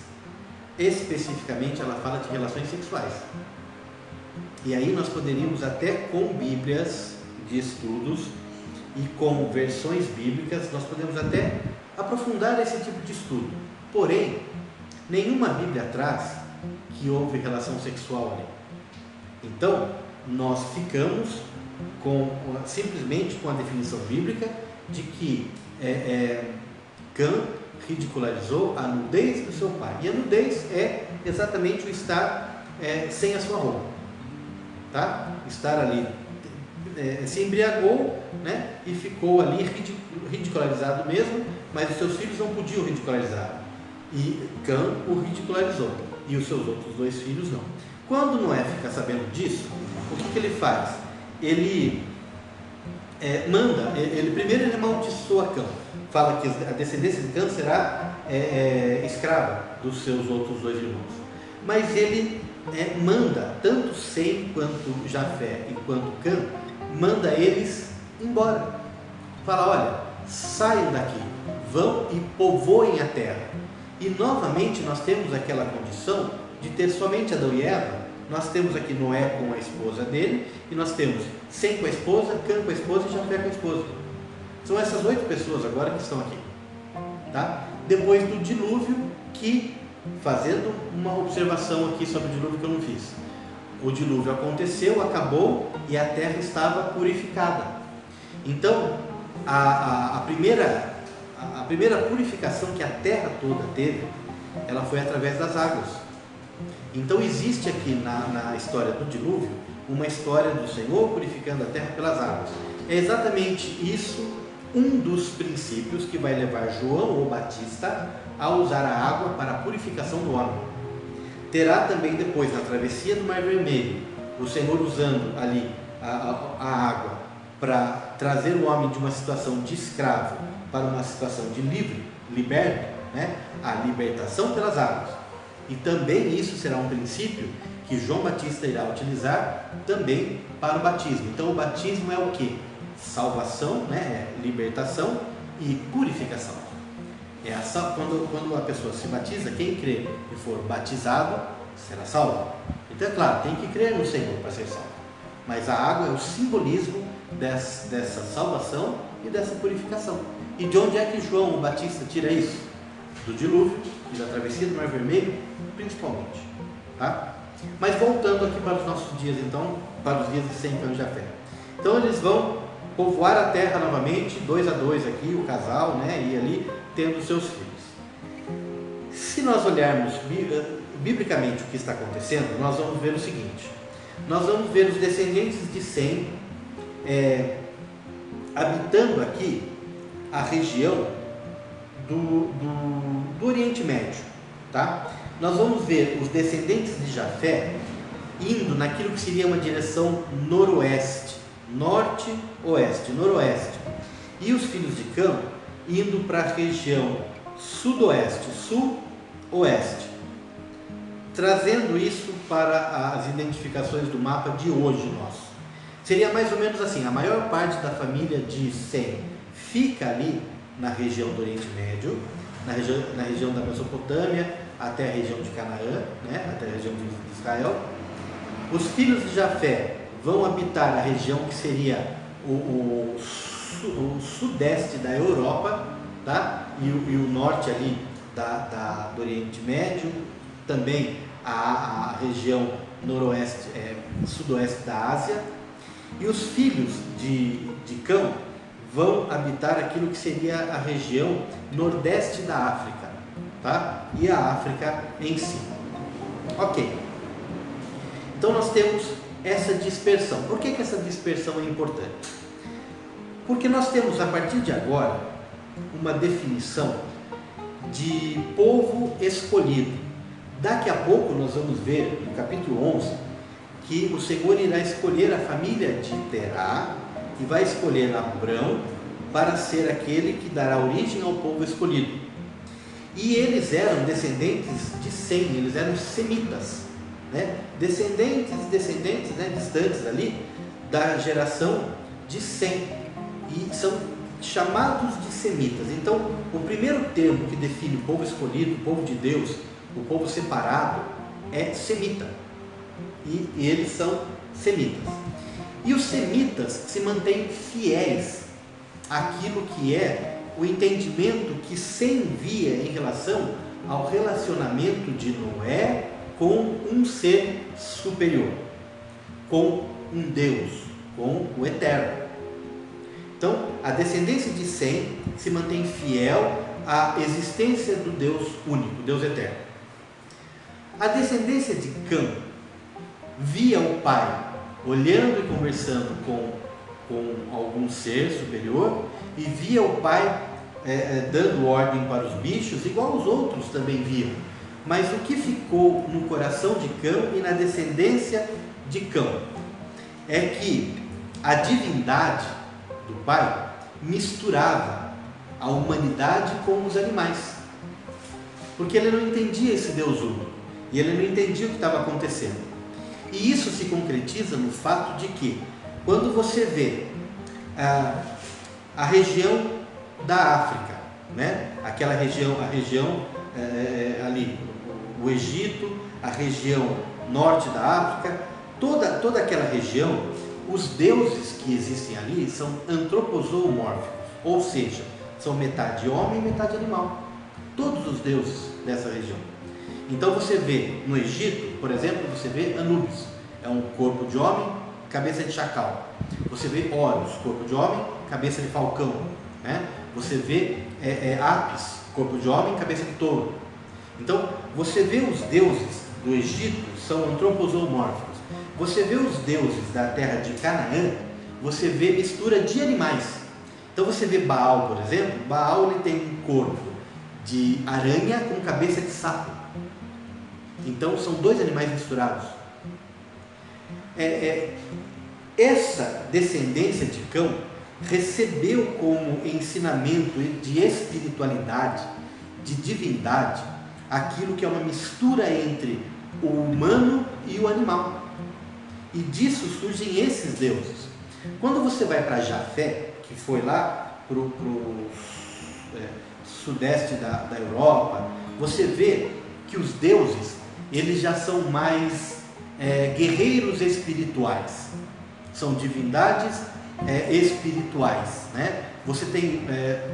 especificamente ela fala de relações sexuais. E aí nós poderíamos até com bíblias de estudos e com versões bíblicas, nós podemos até aprofundar esse tipo de estudo. Porém, nenhuma Bíblia traz que houve relação sexual ali. Então, nós ficamos simplesmente com a definição bíblica de que Cã ridicularizou a nudez do seu pai. E a nudez é exatamente o estar sem a sua roupa, tá? Estar ali, se embriagou, né? E ficou ali ridicularizado mesmo, mas os seus filhos não podiam ridicularizar. E Cã o ridicularizou, e os seus outros 2 filhos não. Quando Noé fica sabendo disso, o que ele faz? Ele primeiro ele amaldiçoa Cã, fala que a descendência de Cã será escrava dos seus outros 2 irmãos. Mas ele manda, tanto Sem quanto Jafé e quanto Cã, manda eles embora. Fala, olha, saiam daqui, vão e povoem a terra. E novamente nós temos aquela condição de ter somente Adão e Eva. Nós temos aqui Noé com a esposa dele, e nós temos Sem com a esposa, Cã com a esposa e Jafé com a esposa. São essas 8 pessoas agora que estão aqui, tá? Depois do dilúvio, que, fazendo uma observação aqui sobre o dilúvio que eu não fiz, o dilúvio aconteceu, acabou e a terra estava purificada. Então, a primeira purificação que a terra toda teve, ela foi através das águas. Então existe aqui na história do dilúvio uma história do Senhor purificando a terra pelas águas. É exatamente isso um dos princípios que vai levar João o Batista a usar a água para a purificação do homem. Terá também depois, na travessia do Mar Vermelho, o Senhor usando ali a água para trazer o homem de uma situação de escravo para uma situação de liberto, né? A libertação pelas águas. E também isso será um princípio que João Batista irá utilizar também para o batismo. Então o batismo é o que? Salvação, né? Libertação e purificação. Quando a pessoa se batiza, quem crê e for batizado será salvo. Então é claro, tem que crer no Senhor para ser salvo. Mas a água é o simbolismo dessa salvação e dessa purificação. E de onde é que João o Batista tira isso? Do dilúvio e da travessia do Mar Vermelho, principalmente, tá? Mas voltando aqui para os nossos dias, então, para os dias de Sem, Cã e Jafé. Então eles vão povoar a terra novamente, 2 a 2 aqui, o casal, né? E ali tendo seus filhos. Se nós olharmos biblicamente o que está acontecendo, nós vamos ver o seguinte: nós vamos ver os descendentes de Sem habitando aqui a região do Oriente Médio, tá? Nós vamos ver os descendentes de Jafé indo naquilo que seria uma direção noroeste, norte-oeste, noroeste, e os filhos de Cã indo para a região sudoeste, sul-oeste, trazendo isso para as identificações do mapa de hoje nosso. Seria mais ou menos assim: a maior parte da família de Sem fica ali na região do Oriente Médio, na região da Mesopotâmia, até a região de Canaã, né? Até a região de Israel. Os filhos de Jafé vão habitar a região que seria o sudeste da Europa, tá? E o norte ali do Oriente Médio, também a região noroeste, sudoeste da Ásia. E os filhos de Cão vão habitar aquilo que seria a região nordeste da África, tá? E a África em si. Ok. Então nós temos essa dispersão. Por que essa dispersão é importante? Porque nós temos, a partir de agora, uma definição de povo escolhido. Daqui a pouco nós vamos ver, no capítulo 11, que o Senhor irá escolher a família de Terá e vai escolher Abrão para ser aquele que dará origem ao povo escolhido. E eles eram descendentes de Sem, eles eram semitas, né? Descendentes, né? Distantes ali da geração de Sem, e são chamados de semitas. Então, o primeiro termo que define o povo escolhido, o povo de Deus, o povo separado, é semita. E eles são semitas. E os semitas se mantêm fiéis àquilo que é o entendimento que Sem via em relação ao relacionamento de Noé com um ser superior, com um Deus, com o Eterno. Então, a descendência de Sem se mantém fiel à existência do Deus único, Deus eterno. A descendência de Cã via o pai olhando e conversando com algum ser superior, e via o pai dando ordem para os bichos, igual os outros também viam. Mas o que ficou no coração de Cã e na descendência de Cã é que a divindade do pai misturava a humanidade com os animais, porque ele não entendia esse Deus único, e ele não entendia o que estava acontecendo. E isso se concretiza no fato de que, quando você vê a região da África, né? Aquela região, ali, o Egito, a região norte da África, toda aquela região, os deuses que existem ali são antropozoomórficos, ou seja, são metade homem e metade animal. Todos os deuses dessa região. Então você vê no Egito, por exemplo, você vê Anubis, é um corpo de homem, cabeça de chacal. Você vê Horus, corpo de homem, cabeça de falcão, né? Você vê Apis, corpo de homem, cabeça de touro. Então você vê os deuses do Egito são antropozoomórficos. Você vê os deuses da terra de Canaã, você vê mistura de animais. Então você vê Baal, por exemplo. Baal, ele tem um corpo de aranha com cabeça de sapo. Então são dois animais misturados. Essa descendência de Cão recebeu como ensinamento de espiritualidade, de divindade, aquilo que é uma mistura entre o humano e o animal. E disso surgem esses deuses. Quando você vai para Jafé, que foi lá para o sudeste da Europa, você vê que os deuses, eles já são mais guerreiros espirituais, são divindades espirituais, né? Você tem,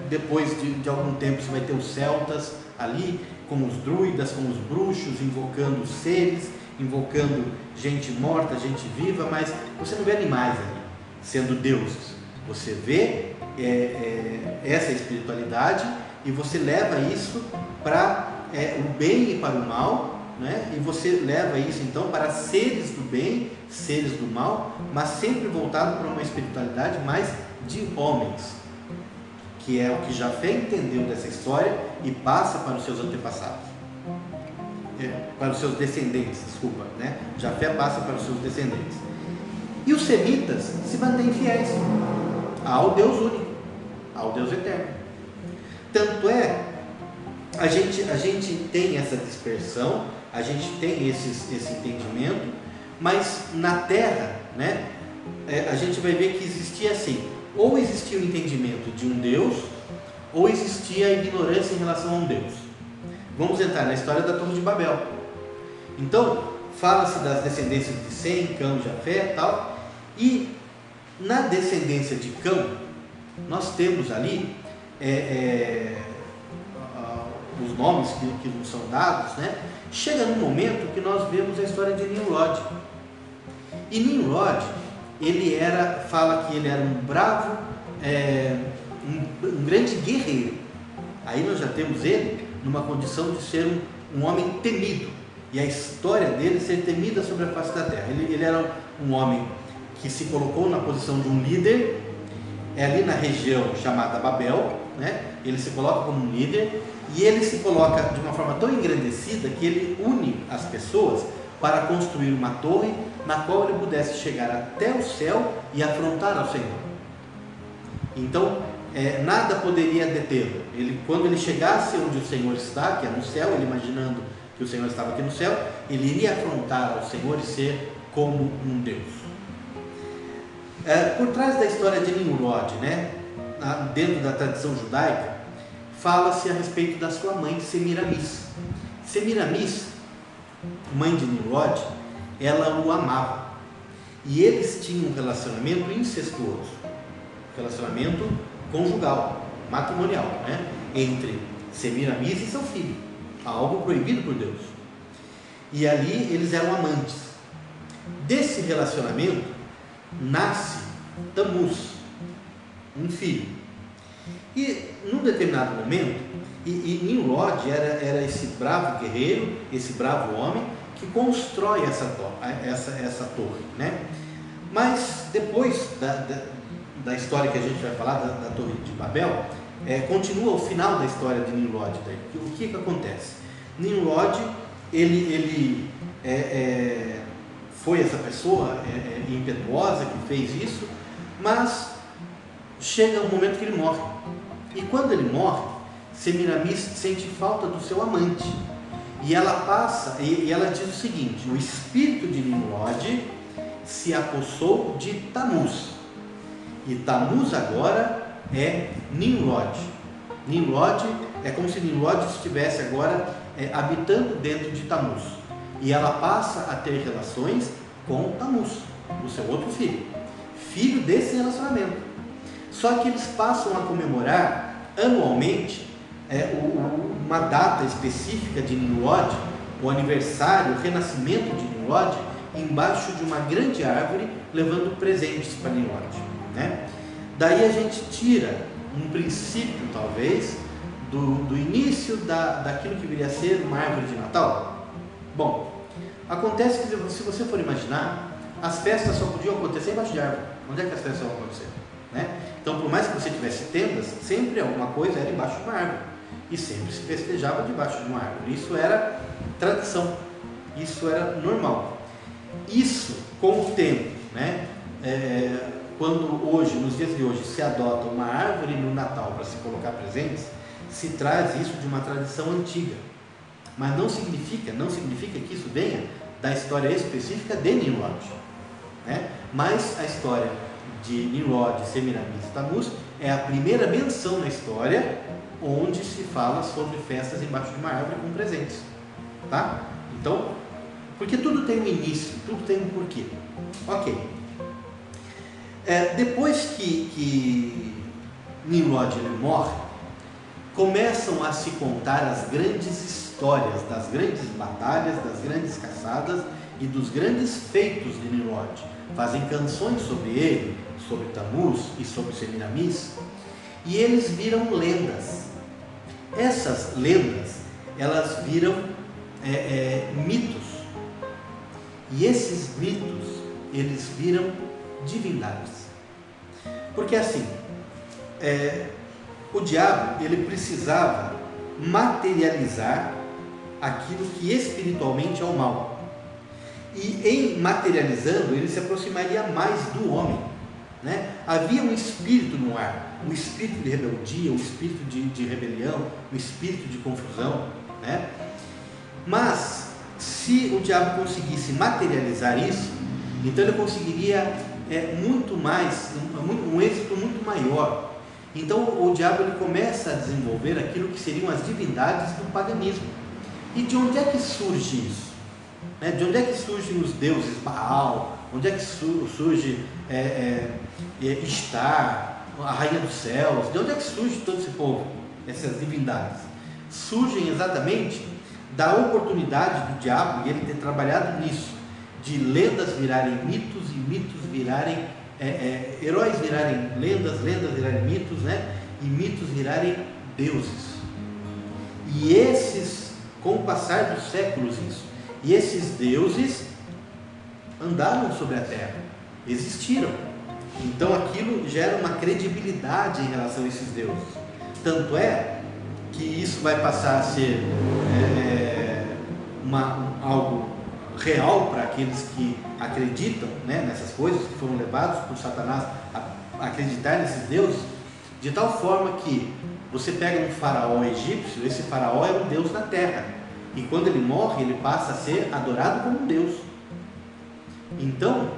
depois de algum tempo, você vai ter os celtas ali, com os druidas, com os bruxos, invocando seres, invocando gente morta, gente viva, mas você não vê animais ali sendo deuses. Você vê essa espiritualidade e você leva isso para o bem e para o mal, né? E você leva isso então para seres do bem, seres do mal, mas sempre voltado para uma espiritualidade mais de homens, que é o que Jafé entendeu dessa história e passa para os seus antepassados, para os seus descendentes, desculpa, né? Jafé passa para os seus descendentes. E os semitas se mantêm fiéis ao Deus único, ao Deus eterno. Tanto a gente tem essa dispersão, a gente tem esse entendimento, mas na terra, né, a gente vai ver que existia assim, ou existia o entendimento de um Deus, ou existia a ignorância em relação a um Deus. Vamos entrar na história da Torre de Babel. Então, fala-se das descendências de Sem, Cão, Jafé e tal, e na descendência de Cão, nós temos ali os nomes que nos são dados, né? Chega num momento que nós vemos a história de Nimrod. E Nimrod, fala que ele era um bravo, um grande guerreiro. Aí nós já temos ele numa condição de ser um homem temido, e a história dele ser temida sobre a face da terra. Ele era um homem que se colocou na posição de um líder, ali na região chamada Babel, né? Ele se coloca como um líder, e ele se coloca de uma forma tão engrandecida que ele une as pessoas para construir uma torre na qual ele pudesse chegar até o céu e afrontar ao Senhor. Então, nada poderia detê-lo. Quando ele chegasse onde o Senhor está, que é no céu, ele imaginando que o Senhor estava aqui no céu, ele iria afrontar ao Senhor e ser como um Deus. Por trás da história de Nimrod, né, dentro da tradição judaica, fala-se a respeito da sua mãe, Semiramis. Semiramis, mãe de Nimrod, ela o amava. E eles tinham um relacionamento incestuoso, relacionamento conjugal, matrimonial, né, entre Semiramis e seu filho, algo proibido por Deus. E ali eles eram amantes. Desse relacionamento nasce Tamuz, um filho. E num determinado momento, Nimrod era esse bravo guerreiro, esse bravo homem que constrói essa torre, né? Mas depois da história que a gente vai falar, da Torre de Babel, continua o final da história de Nimrod. O que acontece? Nimrod, ele foi essa pessoa impetuosa que fez isso, mas chega um momento que ele morre. E quando ele morre, Semiramis sente falta do seu amante. E ela passa, e ela diz o seguinte: o espírito de Nimrod se apossou de Tamuz. E Tamuz agora é Nimrod. Nimrod é como se Nimrod estivesse agora habitando dentro de Tamuz. E ela passa a ter relações com Tamuz, o seu outro filho, filho desse relacionamento. Só que eles passam a comemorar anualmente uma data específica de Nimrod, o aniversário, o renascimento de Nimrod, embaixo de uma grande árvore, levando presentes para Nimrod, né? Daí a gente tira um princípio, talvez, do início daquilo que viria a ser uma árvore de Natal. Bom, acontece que, se você for imaginar, as festas só podiam acontecer embaixo de árvore. Onde é que as festas vão acontecer, né? Então, por mais que você tivesse tendas, sempre alguma coisa era embaixo de uma árvore, e sempre se festejava debaixo de uma árvore. Isso era tradição, isso era normal. Isso, com o tempo, né? Quando hoje, nos dias de hoje, se adota uma árvore no Natal para se colocar presentes, se traz isso de uma tradição antiga. Mas não significa que isso venha da história específica de Nimrod, né? Mas a história de Nimrod, Semiramis e Tamuz é a primeira menção na história onde se fala sobre festas embaixo de uma árvore com presentes, tá? Então, porque tudo tem um início, tudo tem um porquê. Ok. Depois que Nimrod morre, começam a se contar as grandes histórias das grandes batalhas, das grandes caçadas e dos grandes feitos de Nimrod. Fazem canções sobre ele, sobre Tamuz e sobre Semiramis, e eles viram lendas. Essas lendas, elas viram mitos, e esses mitos, eles viram divindades. Porque assim, o diabo, ele precisava materializar aquilo que espiritualmente é o mal. E em materializando, ele se aproximaria mais do homem, né? Havia um espírito no ar, um espírito de rebeldia, um espírito de rebelião, um espírito de confusão, né? Mas se o diabo conseguisse materializar isso, então ele conseguiria muito mais, um êxito muito maior. Então o diabo, ele começa a desenvolver aquilo que seriam as divindades do paganismo. E de onde é que surge isso? De onde é que surgem os deuses Baal? Onde é que surge Ishtar, a rainha dos céus? De onde é que surge todo esse povo, essas divindades? Surgem exatamente da oportunidade do diabo, e ele ter trabalhado nisso, de lendas virarem mitos e mitos virarem heróis virarem lendas, lendas virarem mitos, né? E mitos virarem deuses. E esses, com o passar dos séculos, e esses deuses andaram sobre a terra, existiram. Então aquilo gera uma credibilidade em relação a esses deuses. Tanto é que isso vai passar a ser algo real para aqueles que acreditam, né, nessas coisas, que foram levados por Satanás a acreditar nesses deuses, de tal forma que você pega um faraó egípcio, esse faraó é um deus na terra, e quando ele morre, ele passa a ser adorado como um deus. Então,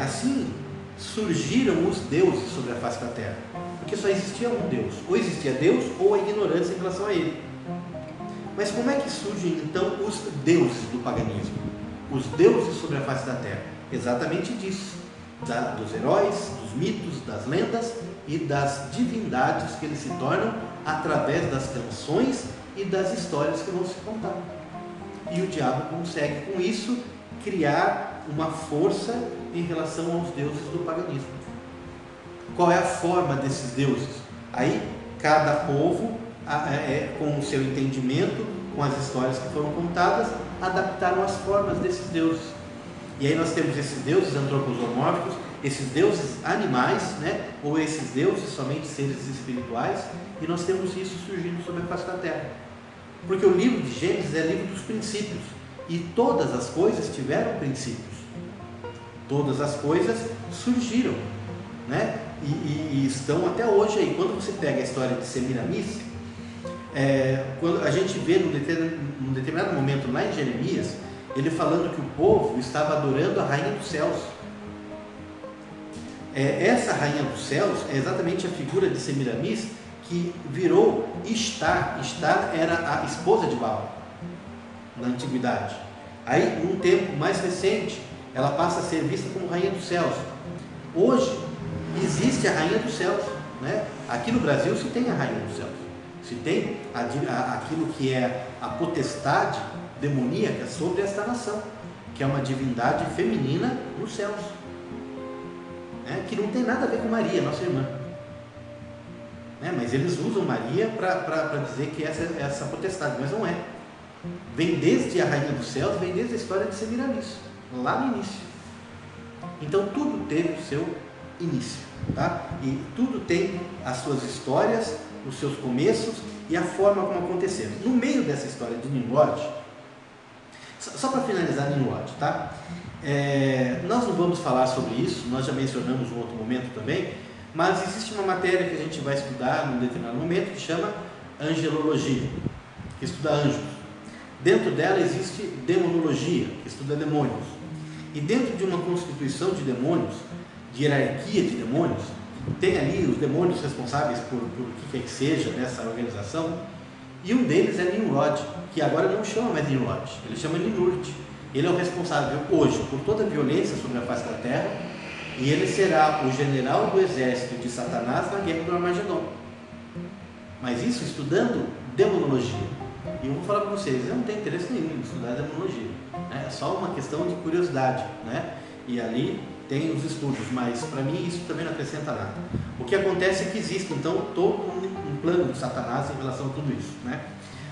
assim surgiram os deuses sobre a face da terra, porque só existia um Deus, ou existia Deus ou a ignorância em relação a ele. Mas como é que surgem então os deuses do paganismo? Os deuses sobre a face da terra? Exatamente disso, dos heróis, dos mitos, das lendas e das divindades que eles se tornam através das canções e das histórias que vão se contar. E o diabo consegue com isso criar uma força em relação aos deuses do paganismo. Qual é a forma desses deuses? Aí cada povo, com o seu entendimento, com as histórias que foram contadas, adaptaram as formas desses deuses. E aí nós temos esses deuses antropomórficos, esses deuses animais, né? Ou esses deuses somente seres espirituais, e nós temos isso surgindo sobre a face da terra. Porque o livro de Gênesis é livro dos princípios, e todas as coisas tiveram princípios. Todas as coisas surgiram, né? E estão até hoje aí. Quando você pega a história de Semiramis, quando a gente vê num determinado momento lá em Jeremias, ele falando que o povo estava adorando a rainha dos céus. Essa rainha dos céus é exatamente a figura de Semiramis, que virou Ishtar. Ishtar era a esposa de Baal na antiguidade. Aí, num tempo mais recente, ela passa a ser vista como rainha dos céus. Hoje existe a rainha dos céus, né? Aqui no Brasil se tem a rainha dos céus, se tem aquilo que é a potestade demoníaca sobre esta nação, que é uma divindade feminina nos céus, né? Que não tem nada a ver com Maria, nossa irmã, né? Mas eles usam Maria para dizer que essa potestade, mas não é. Vem desde a rainha dos céus, vem desde a história de Semiramis, lá no início. Então tudo teve o seu início, tá? E tudo tem as suas histórias, os seus começos e a forma como aconteceram. No meio dessa história de Nimrod, só para finalizar Nimrod, tá? Nós não vamos falar sobre isso, nós já mencionamos em outro momento também, mas existe uma matéria que a gente vai estudar num determinado momento que chama angelologia, que estuda anjos. Dentro dela existe demonologia, que estuda demônios. E dentro de uma constituição de demônios, de hierarquia de demônios, tem ali os demônios responsáveis por o que quer que seja nessa organização, e um deles é Nimrod, que agora não chama mais Nimrod, ele chama Ninurta. Ele é o responsável hoje por toda a violência sobre a face da terra, e ele será o general do exército de Satanás na guerra do Armagedon. Mas isso estudando demonologia. E eu vou falar para vocês, eu não tenho interesse nenhum em estudar demonologia, né? É só uma questão de curiosidade, né? E ali tem os estudos, mas para mim isso também não acrescenta nada. O que acontece é que existe então todo um plano de Satanás em relação a tudo isso, né?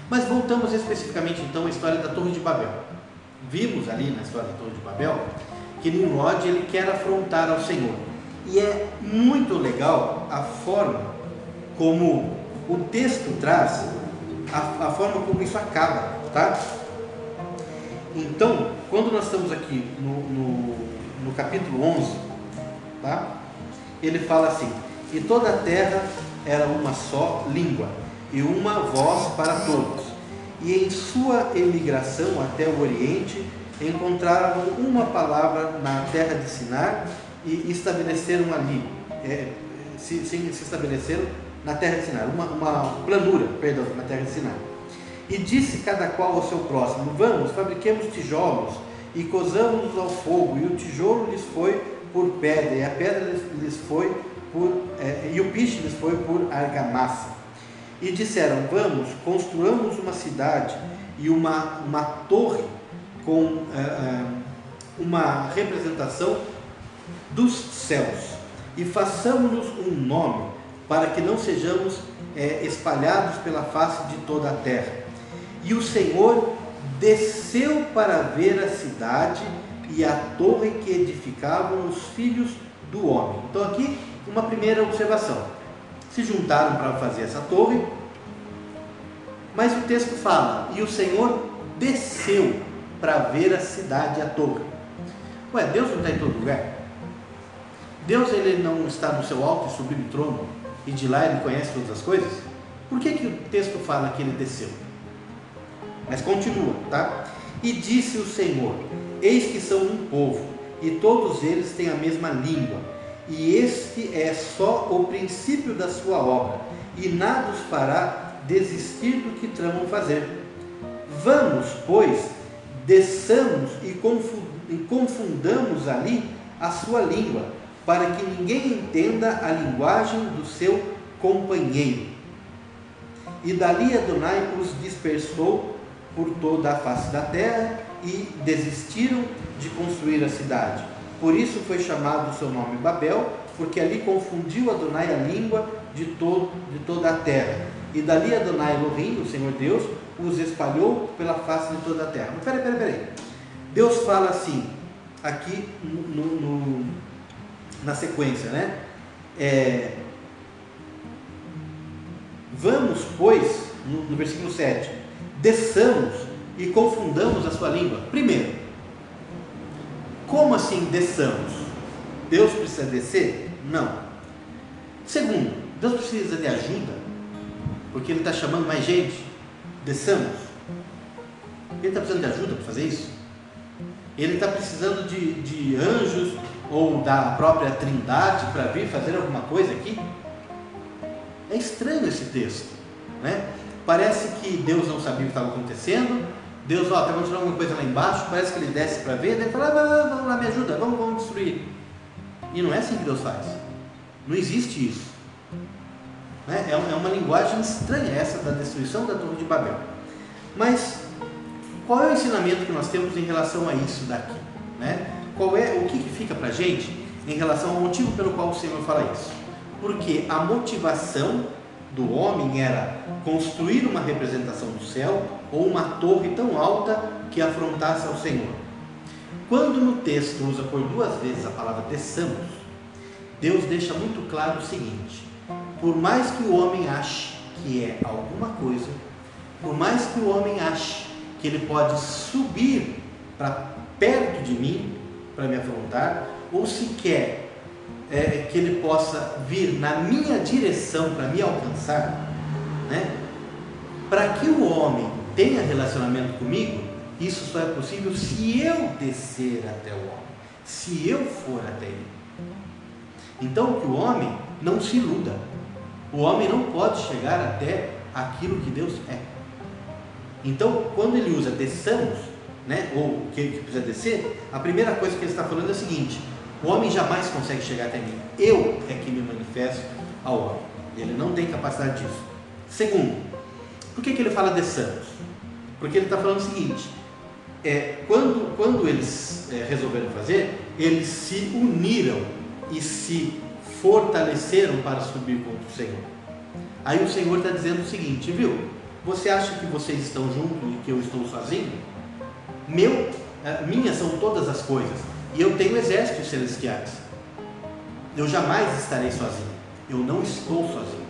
Mas voltamos especificamente então à história da Torre de Babel. Vimos ali na história da Torre de Babel que Nimrod ele quer afrontar ao Senhor, e é muito legal a forma como o texto traz, a forma como isso acaba, tá? Então, quando nós estamos aqui no capítulo 11, tá? Ele fala assim: e toda a terra era uma só língua e uma voz para todos, e em sua emigração até o Oriente encontraram uma palavra na terra de Sinar e estabeleceram ali, se estabeleceram na terra de Sinar, uma planura, na terra de Sinar. E disse cada qual ao seu próximo: vamos, fabriquemos tijolos e cozamos-os ao fogo. E o tijolo lhes foi por pedra, e a pedra lhes foi e o piche lhes foi por argamassa. E disseram: vamos, construamos uma cidade e uma torre com uma representação dos céus e façamos-nos um nome para que não sejamos espalhados pela face de toda a terra. E o Senhor desceu para ver a cidade e a torre que edificavam os filhos do homem. Então aqui uma primeira observação: se juntaram para fazer essa torre, mas o texto fala, e o Senhor desceu para ver a cidade e a torre. Ué, Deus não está em todo lugar? Deus, ele não está no seu alto e sublime trono, e de lá ele conhece todas as coisas? Por que o texto fala que ele desceu? Mas continua, tá? E disse o Senhor: eis que são um povo, e todos eles têm a mesma língua, e este é só o princípio da sua obra, e nada os fará desistir do que tramam fazer. Vamos, pois, desçamos e confundamos ali a sua língua, para que ninguém entenda a linguagem do seu companheiro. E dali Adonai os dispersou por toda a face da terra e desistiram de construir a cidade. Por isso foi chamado o seu nome Babel, porque ali confundiu Adonai a língua de toda a terra. E dali Adonai Elohim, o Senhor Deus, os espalhou pela face de toda a terra. Mas peraí. Deus fala assim, aqui na sequência, né? Vamos, pois, no versículo 7, desçamos e confundamos a sua língua. Primeiro, como assim desçamos? Deus precisa descer? Não. Segundo, Deus precisa de ajuda, porque Ele está chamando mais gente. Desçamos. Ele está precisando de ajuda para fazer isso? Ele está precisando de anjos ou da própria Trindade para vir fazer alguma coisa aqui? É estranho esse texto, né? Parece que Deus não sabia o que estava acontecendo. Deus, está acontecendo alguma coisa lá embaixo, parece que ele desce para ver, daí ele fala, vamos lá, me ajuda, vamos destruir. E não é assim que Deus faz. Não existe isso, né? É uma linguagem estranha essa da destruição da Torre de Babel. Mas qual é o ensinamento que nós temos em relação a isso daqui, né? O que fica para a gente em relação ao motivo pelo qual o Senhor fala isso? Porque a motivação do homem era construir uma representação do céu ou uma torre tão alta que afrontasse ao Senhor. Quando no texto usa por 2 vezes a palavra desçamos, Deus deixa muito claro o seguinte: por mais que o homem ache que é alguma coisa, por mais que o homem ache que ele pode subir para perto de mim para me afrontar, ou sequer que ele possa vir na minha direção para me alcançar, né? Para que o homem tenha relacionamento comigo, isso só é possível se eu descer até o homem, se eu for até ele. Então que o homem não se iluda, o homem não pode chegar até aquilo que Deus é. Então quando ele usa desçamos, né, ou que precisa descer, a primeira coisa que ele está falando é o seguinte: o homem jamais consegue chegar até mim, eu é que me manifesto ao homem, ele não tem capacidade disso. Segundo, por que ele fala desçamos? Porque ele está falando o seguinte: quando eles resolveram fazer, eles se uniram e se fortaleceram para subir contra o Senhor. Aí o Senhor está dizendo o seguinte: viu, você acha que vocês estão juntos e que eu estou sozinho? Minhas são todas as coisas, e eu tenho exércitos celestiais. Eu jamais estarei sozinho, eu não estou sozinho,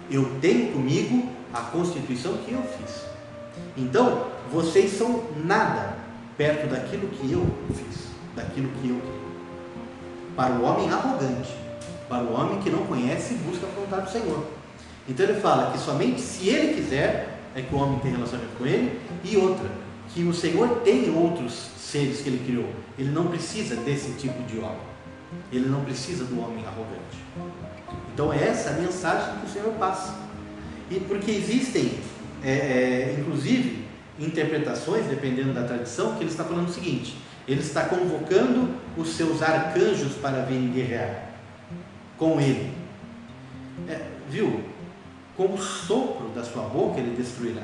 eu tenho comigo a constituição que eu fiz. Então vocês são nada perto daquilo que eu fiz, daquilo que eu criei. Para o homem arrogante, para o homem que não conhece e busca a vontade do Senhor. Então ele fala que somente se ele quiser é que o homem tem relacionamento com ele. E outra, que o Senhor tem outros seres que ele criou, ele não precisa desse tipo de homem, ele não precisa do homem arrogante. Então é essa a mensagem que o Senhor passa. E porque existem inclusive interpretações, dependendo da tradição, que ele está falando o seguinte: ele está convocando os seus arcanjos para virem guerrear com ele. Viu? Com o sopro da sua boca ele destruirá.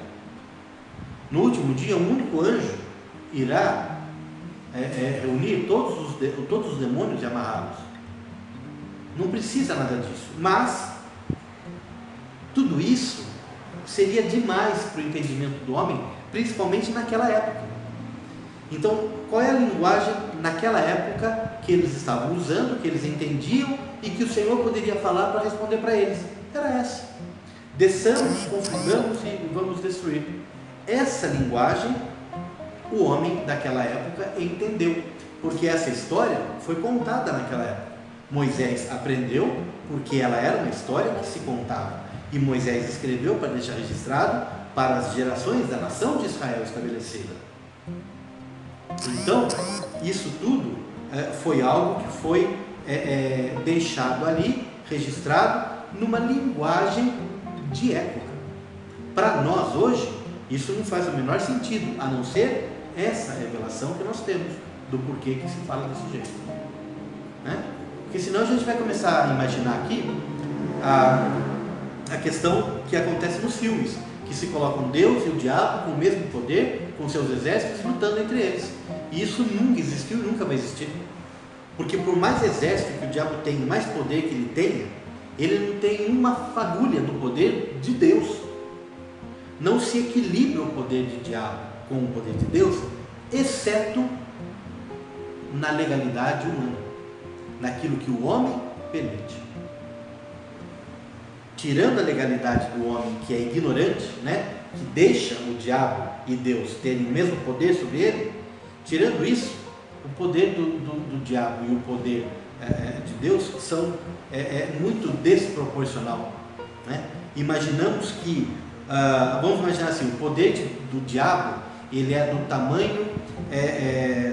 No último dia, um único anjo irá reunir todos os demônios e amarrá-los. Não precisa nada disso. Mas tudo isso seria demais para o entendimento do homem, principalmente naquela época. Então, qual é a linguagem naquela época que eles estavam usando, que eles entendiam e que o Senhor poderia falar para responder para eles? Era essa: desçamos, confundamos e vamos destruir. Essa linguagem o homem daquela época entendeu, porque essa história foi contada naquela época. Moisés aprendeu porque ela era uma história que se contava, e Moisés escreveu para deixar registrado para as gerações da nação de Israel estabelecida. Então, isso tudo foi algo que foi deixado ali, registrado numa linguagem de época. Para nós hoje, isso não faz o menor sentido, a não ser essa revelação que nós temos do porquê que se fala desse jeito, né? Porque senão a gente vai começar a imaginar aqui a questão que acontece nos filmes, que se colocam Deus e o diabo com o mesmo poder, com seus exércitos, lutando entre eles. E isso nunca existiu e nunca vai existir. Porque por mais exército que o diabo tenha, mais poder que ele tenha, ele não tem uma fagulha do poder de Deus. Não se equilibra o poder de diabo com o poder de Deus, exceto na legalidade humana, naquilo que o homem permite. Tirando a legalidade do homem, que é ignorante, né, que deixa o diabo e Deus terem o mesmo poder sobre ele, tirando isso, o poder do diabo e o poder de Deus são muito desproporcional, né? Imaginamos que, vamos imaginar assim, o poder do diabo, ele é do tamanho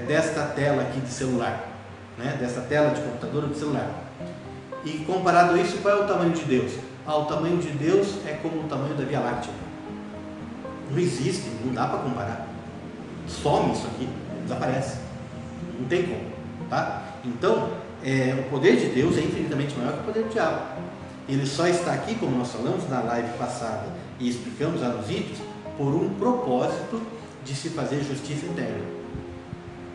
desta tela aqui de celular, né? Dessa tela de computador ou de celular. E comparado a isso, qual é o tamanho de Deus? O tamanho de Deus é como o tamanho da Via Láctea. Não existe, não dá para comparar. Some isso aqui, desaparece. Não tem como, tá? Então, o poder de Deus é infinitamente maior que o poder do diabo. Ele só está aqui, como nós falamos na live passada e explicamos lá nos vídeos, por um propósito de se fazer justiça eterna.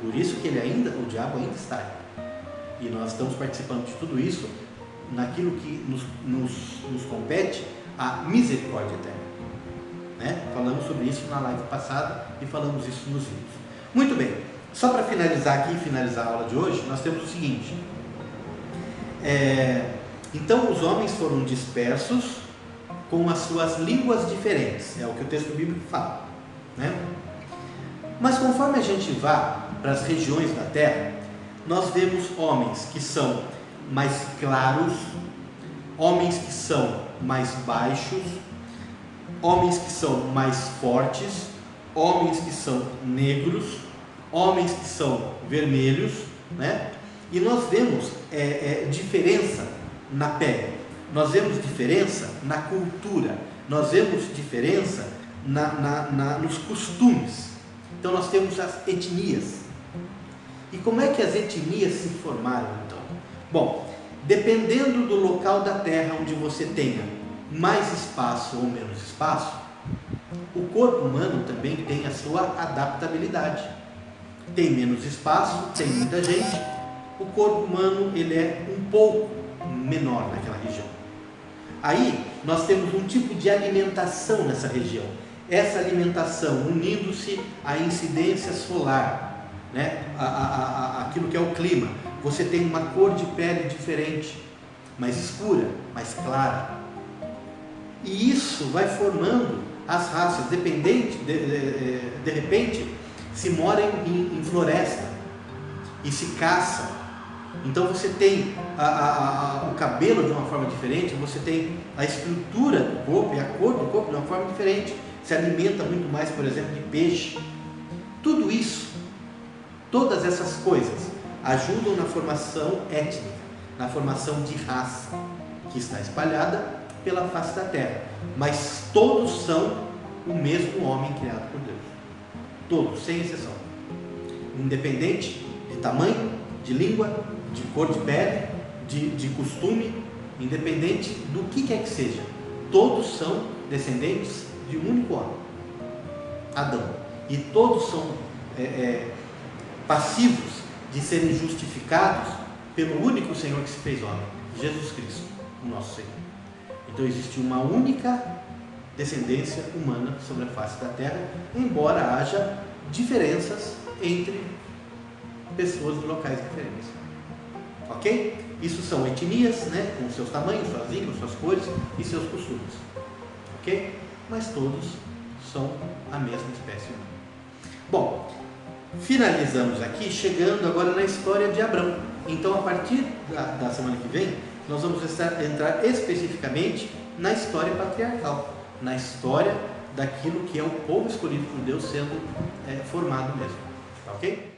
Por isso que o diabo ainda está aí. E nós estamos participando de tudo isso naquilo que nos compete, a misericórdia eterna, né? Falamos sobre isso na live passada e falamos isso nos vídeos. Muito bem, só para finalizar aqui, finalizar a aula de hoje, nós temos o seguinte: então os homens foram dispersos com as suas línguas diferentes, é o que o texto bíblico fala, né? Mas conforme a gente vá para as regiões da terra, nós vemos homens que são mais claros, homens que são mais baixos, homens que são mais fortes, homens que são negros, homens que são vermelhos, né? E nós vemos diferença na pele, nós vemos diferença na cultura, nós vemos diferença nos costumes. Então nós temos as etnias. E como é que as etnias se formaram então? Bom, dependendo do local da terra onde você tenha mais espaço ou menos espaço, o corpo humano também tem a sua adaptabilidade. Tem menos espaço, tem muita gente, o corpo humano ele é um pouco menor naquela região. Aí nós temos um tipo de alimentação nessa região. Essa alimentação unindo-se à incidência solar, né? Aquilo que é o clima. Você tem uma cor de pele diferente, mais escura, mais clara. E isso vai formando as raças, dependente, de repente, se mora em floresta e se caça. Então você tem o cabelo de uma forma diferente, você tem a estrutura do corpo e a cor do corpo de uma forma diferente. Se alimenta muito mais, por exemplo, de peixe. Tudo isso, todas essas coisas ajudam na formação étnica, na formação de raça, que está espalhada pela face da terra. Mas todos são o mesmo homem criado por Deus. Todos, sem exceção. Independente de tamanho, de língua, de cor de pele, de costume, independente do que quer que seja. Todos são descendentes de um único homem, Adão. E todos são passivos de serem justificados pelo único Senhor que se fez homem, Jesus Cristo, o nosso Senhor. Então existe uma única descendência humana sobre a face da terra, embora haja diferenças entre pessoas de locais diferentes. Ok? Isso são etnias, né, com seus tamanhos, suas línguas, suas cores e seus costumes. Ok? Mas todos são a mesma espécie humana. Bom, finalizamos aqui, chegando agora na história de Abrão. Então, a partir da semana que vem, nós vamos entrar especificamente na história patriarcal, na história daquilo que é o povo escolhido por Deus sendo formado mesmo. Tá ok?